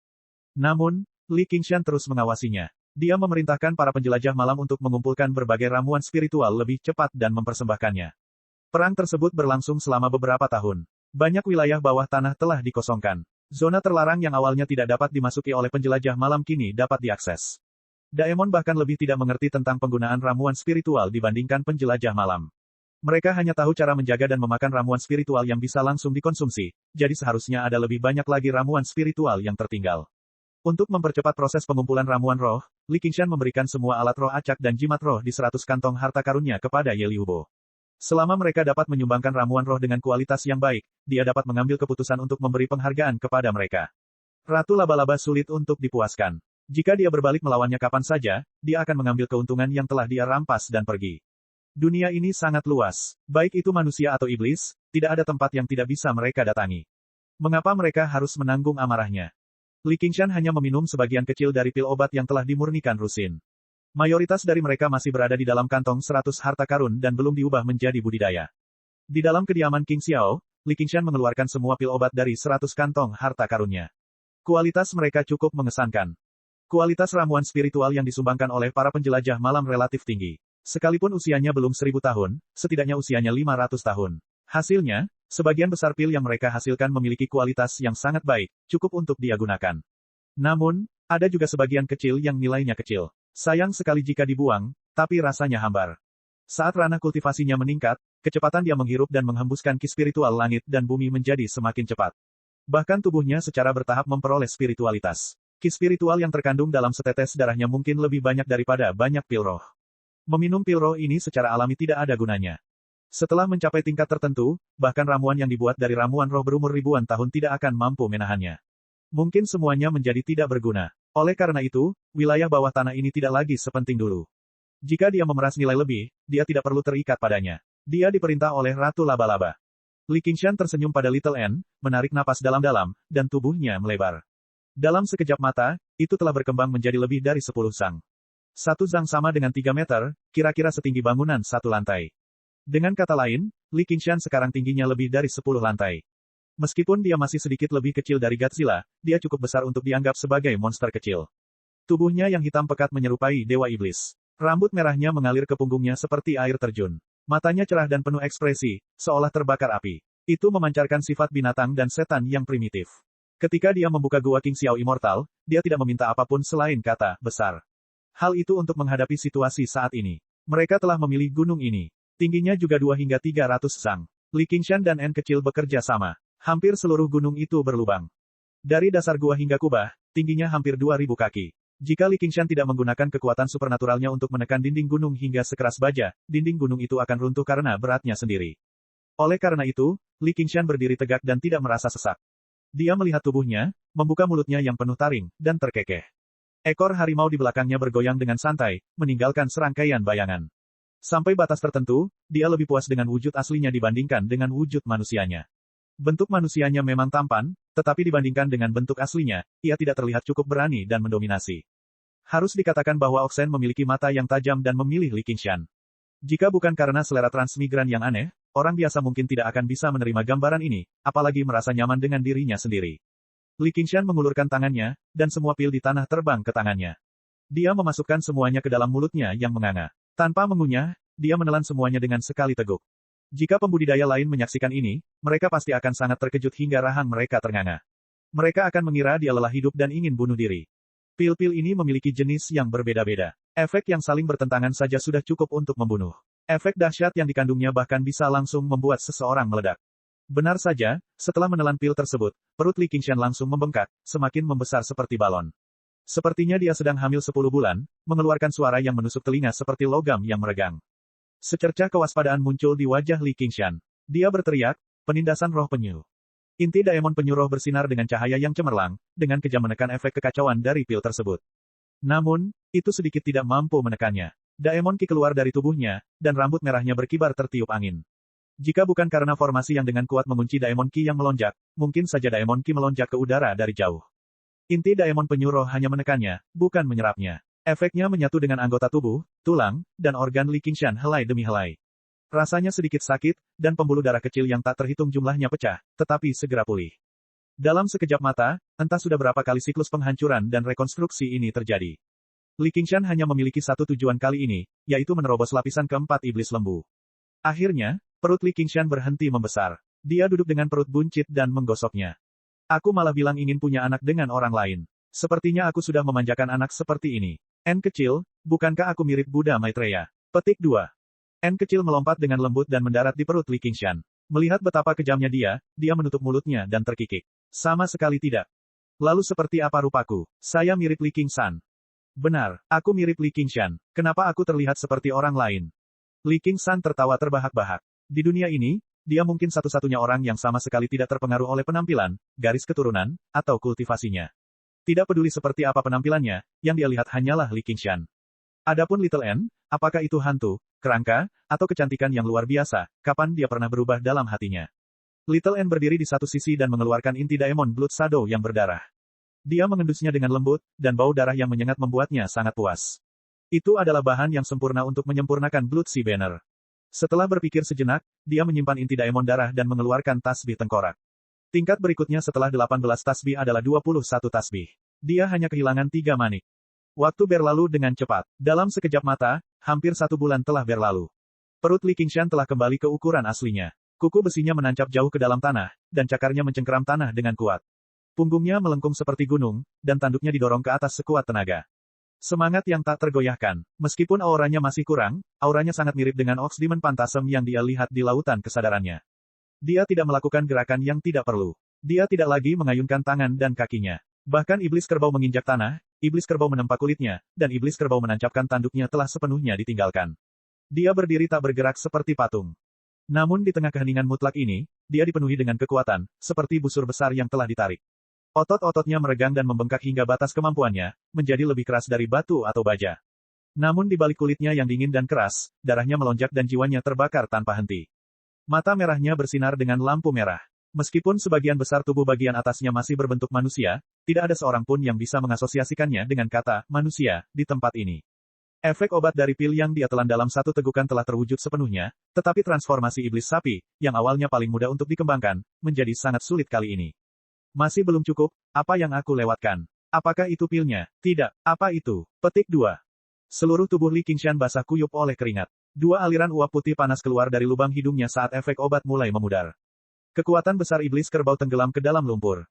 Namun, Li Qingshan terus mengawasinya. Dia memerintahkan para penjelajah malam untuk mengumpulkan berbagai ramuan spiritual lebih cepat dan mempersembahkannya. Perang tersebut berlangsung selama beberapa tahun. Banyak wilayah bawah tanah telah dikosongkan. Zona terlarang yang awalnya tidak dapat dimasuki oleh penjelajah malam kini dapat diakses. Daemon bahkan lebih tidak mengerti tentang penggunaan ramuan spiritual dibandingkan penjelajah malam. Mereka hanya tahu cara menjaga dan memakan ramuan spiritual yang bisa langsung dikonsumsi, jadi seharusnya ada lebih banyak lagi ramuan spiritual yang tertinggal. Untuk mempercepat proses pengumpulan ramuan roh, Li Qingshan memberikan semua alat roh acak dan jimat roh di 100 kantong harta karunnya kepada Ye Liubo. Selama mereka dapat menyumbangkan ramuan roh dengan kualitas yang baik, dia dapat mengambil keputusan untuk memberi penghargaan kepada mereka. Ratu Laba-Laba sulit untuk dipuaskan. Jika dia berbalik melawannya kapan saja, dia akan mengambil keuntungan yang telah dia rampas dan pergi. Dunia ini sangat luas. Baik itu manusia atau iblis, tidak ada tempat yang tidak bisa mereka datangi. Mengapa mereka harus menanggung amarahnya? Li Qingshan hanya meminum sebagian kecil dari pil obat yang telah dimurnikan rusin. Mayoritas dari mereka masih berada di dalam kantong 100 harta karun dan belum diubah menjadi budidaya. Di dalam kediaman King Xiao, Li Qingshan mengeluarkan semua pil obat dari 100 kantong harta karunnya. Kualitas mereka cukup mengesankan. Kualitas ramuan spiritual yang disumbangkan oleh para penjelajah malam relatif tinggi. Sekalipun usianya belum 1000 tahun, setidaknya usianya 500 tahun. Hasilnya, sebagian besar pil yang mereka hasilkan memiliki kualitas yang sangat baik, cukup untuk dia gunakan. Namun, ada juga sebagian kecil yang nilainya kecil. Sayang sekali jika dibuang, tapi rasanya hambar. Saat ranah kultivasinya meningkat, kecepatan dia menghirup dan menghembuskan ki spiritual langit dan bumi menjadi semakin cepat. Bahkan tubuhnya secara bertahap memperoleh spiritualitas. Ki spiritual yang terkandung dalam setetes darahnya mungkin lebih banyak daripada banyak pil roh. Meminum pil roh ini secara alami tidak ada gunanya. Setelah mencapai tingkat tertentu, bahkan ramuan yang dibuat dari ramuan roh berumur ribuan tahun tidak akan mampu menahannya. Mungkin semuanya menjadi tidak berguna. Oleh karena itu, wilayah bawah tanah ini tidak lagi sepenting dulu. Jika dia memeras nilai lebih, dia tidak perlu terikat padanya. Dia diperintah oleh Ratu Laba-Laba. Li Qingshan tersenyum pada Little N, menarik napas dalam-dalam, dan tubuhnya melebar. Dalam sekejap mata, itu telah berkembang menjadi lebih dari 10 zang. 1 zang sama dengan 3 meter, kira-kira setinggi bangunan 1 lantai. Dengan kata lain, Li Qingshan sekarang tingginya lebih dari 10 lantai. Meskipun dia masih sedikit lebih kecil dari Godzilla, dia cukup besar untuk dianggap sebagai monster kecil. Tubuhnya yang hitam pekat menyerupai dewa iblis. Rambut merahnya mengalir ke punggungnya seperti air terjun. Matanya cerah dan penuh ekspresi, seolah terbakar api. Itu memancarkan sifat binatang dan setan yang primitif. Ketika dia membuka gua King Xiao Immortal, dia tidak meminta apapun selain kata, besar. Hal itu untuk menghadapi situasi saat ini. Mereka telah memilih gunung ini. Tingginya juga 2 hingga 300 zang. Li Qingshan dan N kecil bekerja sama. Hampir seluruh gunung itu berlubang. Dari dasar gua hingga kubah, tingginya hampir 2000 kaki. Jika Li Qingshan tidak menggunakan kekuatan supernaturalnya untuk menekan dinding gunung hingga sekeras baja, dinding gunung itu akan runtuh karena beratnya sendiri. Oleh karena itu, Li Qingshan berdiri tegak dan tidak merasa sesak. Dia melihat tubuhnya, membuka mulutnya yang penuh taring, dan terkekeh. Ekor harimau di belakangnya bergoyang dengan santai, meninggalkan serangkaian bayangan. Sampai batas tertentu, dia lebih puas dengan wujud aslinya dibandingkan dengan wujud manusianya. Bentuk manusianya memang tampan, tetapi dibandingkan dengan bentuk aslinya, ia tidak terlihat cukup berani dan mendominasi. Harus dikatakan bahwa Oxen memiliki mata yang tajam dan memilih Li Qingshan. Jika bukan karena selera transmigran yang aneh, orang biasa mungkin tidak akan bisa menerima gambaran ini, apalagi merasa nyaman dengan dirinya sendiri. Li Qingshan mengulurkan tangannya, dan semua pil di tanah terbang ke tangannya. Dia memasukkan semuanya ke dalam mulutnya yang menganga. Tanpa mengunyah, dia menelan semuanya dengan sekali teguk. Jika pembudidaya lain menyaksikan ini, mereka pasti akan sangat terkejut hingga rahang mereka ternganga. Mereka akan mengira dia lelah hidup dan ingin bunuh diri. Pil-pil ini memiliki jenis yang berbeda-beda. Efek yang saling bertentangan saja sudah cukup untuk membunuh. Efek dahsyat yang dikandungnya bahkan bisa langsung membuat seseorang meledak. Benar saja, setelah menelan pil tersebut, perut Li Qingshan langsung membengkak, semakin membesar seperti balon. Sepertinya dia sedang hamil 10 bulan, mengeluarkan suara yang menusuk telinga seperti logam yang meregang. Secercah kewaspadaan muncul di wajah Li Qingshan. Dia berteriak, penindasan roh penyu. Inti daemon penyu roh bersinar dengan cahaya yang cemerlang, dengan kejam menekan efek kekacauan dari pil tersebut. Namun, itu sedikit tidak mampu menekannya. Daemon Ki keluar dari tubuhnya, dan rambut merahnya berkibar tertiup angin. Jika bukan karena formasi yang dengan kuat mengunci Daemon Ki yang melonjak, mungkin saja Daemon Ki melonjak ke udara dari jauh. Inti Daemon penyu roh hanya menekannya, bukan menyerapnya. Efeknya menyatu dengan anggota tubuh, tulang, dan organ Li Qingshan helai demi helai. Rasanya sedikit sakit, dan pembuluh darah kecil yang tak terhitung jumlahnya pecah, tetapi segera pulih. Dalam sekejap mata, entah sudah berapa kali siklus penghancuran dan rekonstruksi ini terjadi. Li Qingshan hanya memiliki satu tujuan kali ini, yaitu menerobos lapisan keempat iblis lembu. Akhirnya, perut Li Qingshan berhenti membesar. Dia duduk dengan perut buncit dan menggosoknya. Aku malah bilang ingin punya anak dengan orang lain. Sepertinya aku sudah memanjakan anak seperti ini. N kecil, bukankah aku mirip Buddha Maitreya? Petik 2. N kecil melompat dengan lembut dan mendarat di perut Li Qingshan. Melihat betapa kejamnya dia menutup mulutnya dan terkikik. Sama sekali tidak. Lalu seperti apa rupaku? Saya mirip Li Qingshan. Benar, aku mirip Li Qingshan. Kenapa aku terlihat seperti orang lain? Li Qingshan tertawa terbahak-bahak. Di dunia ini, dia mungkin satu-satunya orang yang sama sekali tidak terpengaruh oleh penampilan, garis keturunan, atau kultivasinya. Tidak peduli seperti apa penampilannya, yang dia lihat hanyalah Li Qingshan. Adapun Little N, apakah itu hantu, kerangka, atau kecantikan yang luar biasa, kapan dia pernah berubah dalam hatinya? Little N berdiri di satu sisi dan mengeluarkan inti Daemon Blood Shadow yang berdarah. Dia mengendusnya dengan lembut, dan bau darah yang menyengat membuatnya sangat puas. Itu adalah bahan yang sempurna untuk menyempurnakan Blood Sea Banner. Setelah berpikir sejenak, dia menyimpan inti Daemon darah dan mengeluarkan tasbih tengkorak. Tingkat berikutnya setelah 18 tasbih adalah 21 tasbih. Dia hanya kehilangan 3 manik. Waktu berlalu dengan cepat. Dalam sekejap mata, hampir 1 bulan telah berlalu. Perut Li Qingshan telah kembali ke ukuran aslinya. Kuku besinya menancap jauh ke dalam tanah, dan cakarnya mencengkeram tanah dengan kuat. Punggungnya melengkung seperti gunung, dan tanduknya didorong ke atas sekuat tenaga. Semangat yang tak tergoyahkan. Meskipun auranya masih kurang, auranya sangat mirip dengan Ox Demon Phantasm yang dia lihat di lautan kesadarannya. Dia tidak melakukan gerakan yang tidak perlu. Dia tidak lagi mengayunkan tangan dan kakinya. Bahkan iblis kerbau menginjak tanah, iblis kerbau menempa kulitnya, dan iblis kerbau menancapkan tanduknya telah sepenuhnya ditinggalkan. Dia berdiri tak bergerak seperti patung. Namun di tengah keheningan mutlak ini, dia dipenuhi dengan kekuatan, seperti busur besar yang telah ditarik. Otot-ototnya meregang dan membengkak hingga batas kemampuannya, menjadi lebih keras dari batu atau baja. Namun di balik kulitnya yang dingin dan keras, darahnya melonjak dan jiwanya terbakar tanpa henti. Mata merahnya bersinar dengan lampu merah. Meskipun sebagian besar tubuh bagian atasnya masih berbentuk manusia, tidak ada seorang pun yang bisa mengasosiasikannya dengan kata manusia di tempat ini. Efek obat dari pil yang dia telan dalam satu tegukan telah terwujud sepenuhnya, tetapi transformasi iblis sapi, yang awalnya paling mudah untuk dikembangkan, menjadi sangat sulit kali ini. Masih belum cukup, apa yang aku lewatkan? Apakah itu pilnya? Tidak, apa itu? Petik 2. Seluruh tubuh Li Qingshan basah kuyup oleh keringat. 2 aliran uap putih panas keluar dari lubang hidungnya saat efek obat mulai memudar. Kekuatan besar iblis kerbau tenggelam ke dalam lumpur.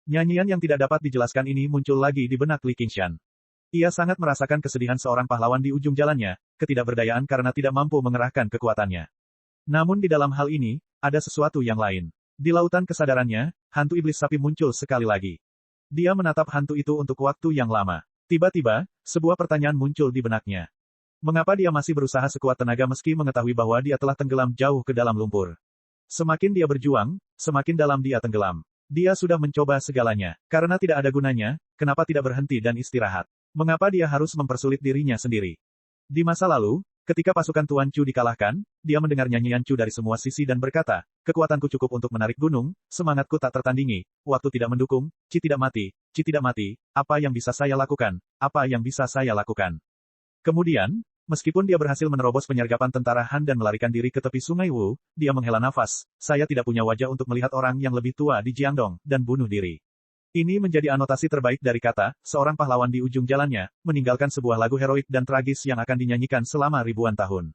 Nyanyian yang tidak dapat dijelaskan ini muncul lagi di benak Li Qingshan. Ia sangat merasakan kesedihan seorang pahlawan di ujung jalannya, ketidakberdayaan karena tidak mampu mengerahkan kekuatannya. Namun di dalam hal ini, ada sesuatu yang lain. Di lautan kesadarannya, hantu iblis sapi muncul sekali lagi. Dia menatap hantu itu untuk waktu yang lama. Tiba-tiba, sebuah pertanyaan muncul di benaknya. Mengapa dia masih berusaha sekuat tenaga meski mengetahui bahwa dia telah tenggelam jauh ke dalam lumpur? Semakin dia berjuang, semakin dalam dia tenggelam. Dia sudah mencoba segalanya. Karena tidak ada gunanya, kenapa tidak berhenti dan istirahat? Mengapa dia harus mempersulit dirinya sendiri? Di masa lalu, ketika pasukan Tuan Chu dikalahkan, dia mendengar nyanyian Chu dari semua sisi dan berkata, kekuatanku cukup untuk menarik gunung, semangatku tak tertandingi, waktu tidak mendukung, Chi tidak mati, apa yang bisa saya lakukan, apa yang bisa saya lakukan. Kemudian, meskipun dia berhasil menerobos penyergapan tentara Han dan melarikan diri ke tepi sungai Wu, dia menghela nafas, saya tidak punya wajah untuk melihat orang yang lebih tua di Jiangdong, dan bunuh diri. Ini menjadi anotasi terbaik dari kata, seorang pahlawan di ujung jalannya, meninggalkan sebuah lagu heroik dan tragis yang akan dinyanyikan selama ribuan tahun.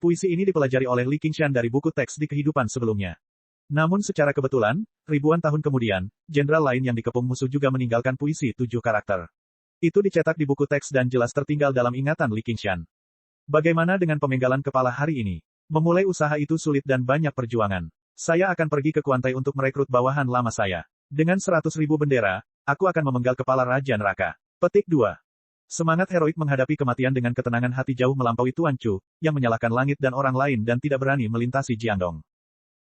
Puisi ini dipelajari oleh Li Qingshan dari buku teks di kehidupan sebelumnya. Namun secara kebetulan, ribuan tahun kemudian, jenderal lain yang dikepung musuh juga meninggalkan puisi 7 karakter. Itu dicetak di buku teks dan jelas tertinggal dalam ingatan Li Qingshan. Bagaimana dengan pemenggalan kepala hari ini? Memulai usaha itu sulit dan banyak perjuangan. Saya akan pergi ke Kuantai untuk merekrut bawahan lama saya. Dengan 100.000 bendera, aku akan memenggal kepala Raja Neraka. Petik 2. Semangat heroik menghadapi kematian dengan ketenangan hati jauh melampaui Tuan Chu, yang menyalahkan langit dan orang lain dan tidak berani melintasi Jiangdong.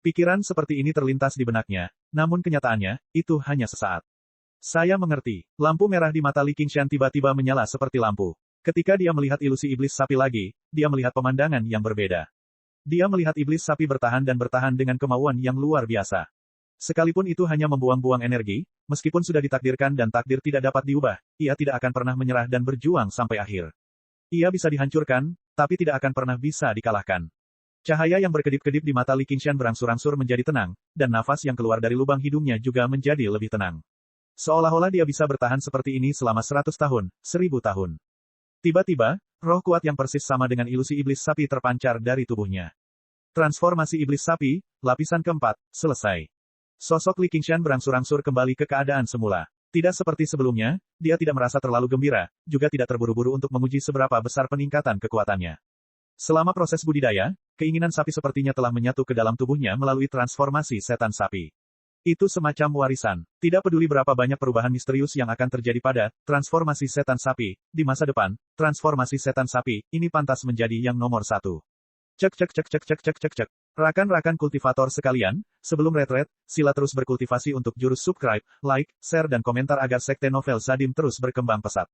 Pikiran seperti ini terlintas di benaknya, namun kenyataannya, itu hanya sesaat. Saya mengerti. Lampu merah di mata Li Qingshan tiba-tiba menyala seperti lampu. Ketika dia melihat ilusi iblis sapi lagi, dia melihat pemandangan yang berbeda. Dia melihat iblis sapi bertahan dan bertahan dengan kemauan yang luar biasa. Sekalipun itu hanya membuang-buang energi, meskipun sudah ditakdirkan dan takdir tidak dapat diubah, ia tidak akan pernah menyerah dan berjuang sampai akhir. Ia bisa dihancurkan, tapi tidak akan pernah bisa dikalahkan. Cahaya yang berkedip-kedip di mata Li Qingshan berangsur-angsur menjadi tenang, dan nafas yang keluar dari lubang hidungnya juga menjadi lebih tenang. Seolah-olah dia bisa bertahan seperti ini selama 100 tahun, 1000 tahun. Tiba-tiba, roh kuat yang persis sama dengan ilusi iblis sapi terpancar dari tubuhnya. Transformasi iblis sapi, lapisan keempat, selesai. Sosok Li Qingshan berangsur-angsur kembali ke keadaan semula. Tidak seperti sebelumnya, dia tidak merasa terlalu gembira, juga tidak terburu-buru untuk menguji seberapa besar peningkatan kekuatannya. Selama proses budidaya, keinginan sapi sepertinya telah menyatu ke dalam tubuhnya melalui transformasi setan sapi. Itu semacam warisan. Tidak peduli berapa banyak perubahan misterius yang akan terjadi pada transformasi setan sapi, di masa depan, transformasi setan sapi, ini pantas menjadi yang nomor satu. Cek cek cek cek cek cek cek cek. Rakan-rakan kultivator sekalian, sebelum retret, sila terus berkultivasi untuk jurus subscribe, like, share dan komentar agar Sekte Novel Sadim terus berkembang pesat.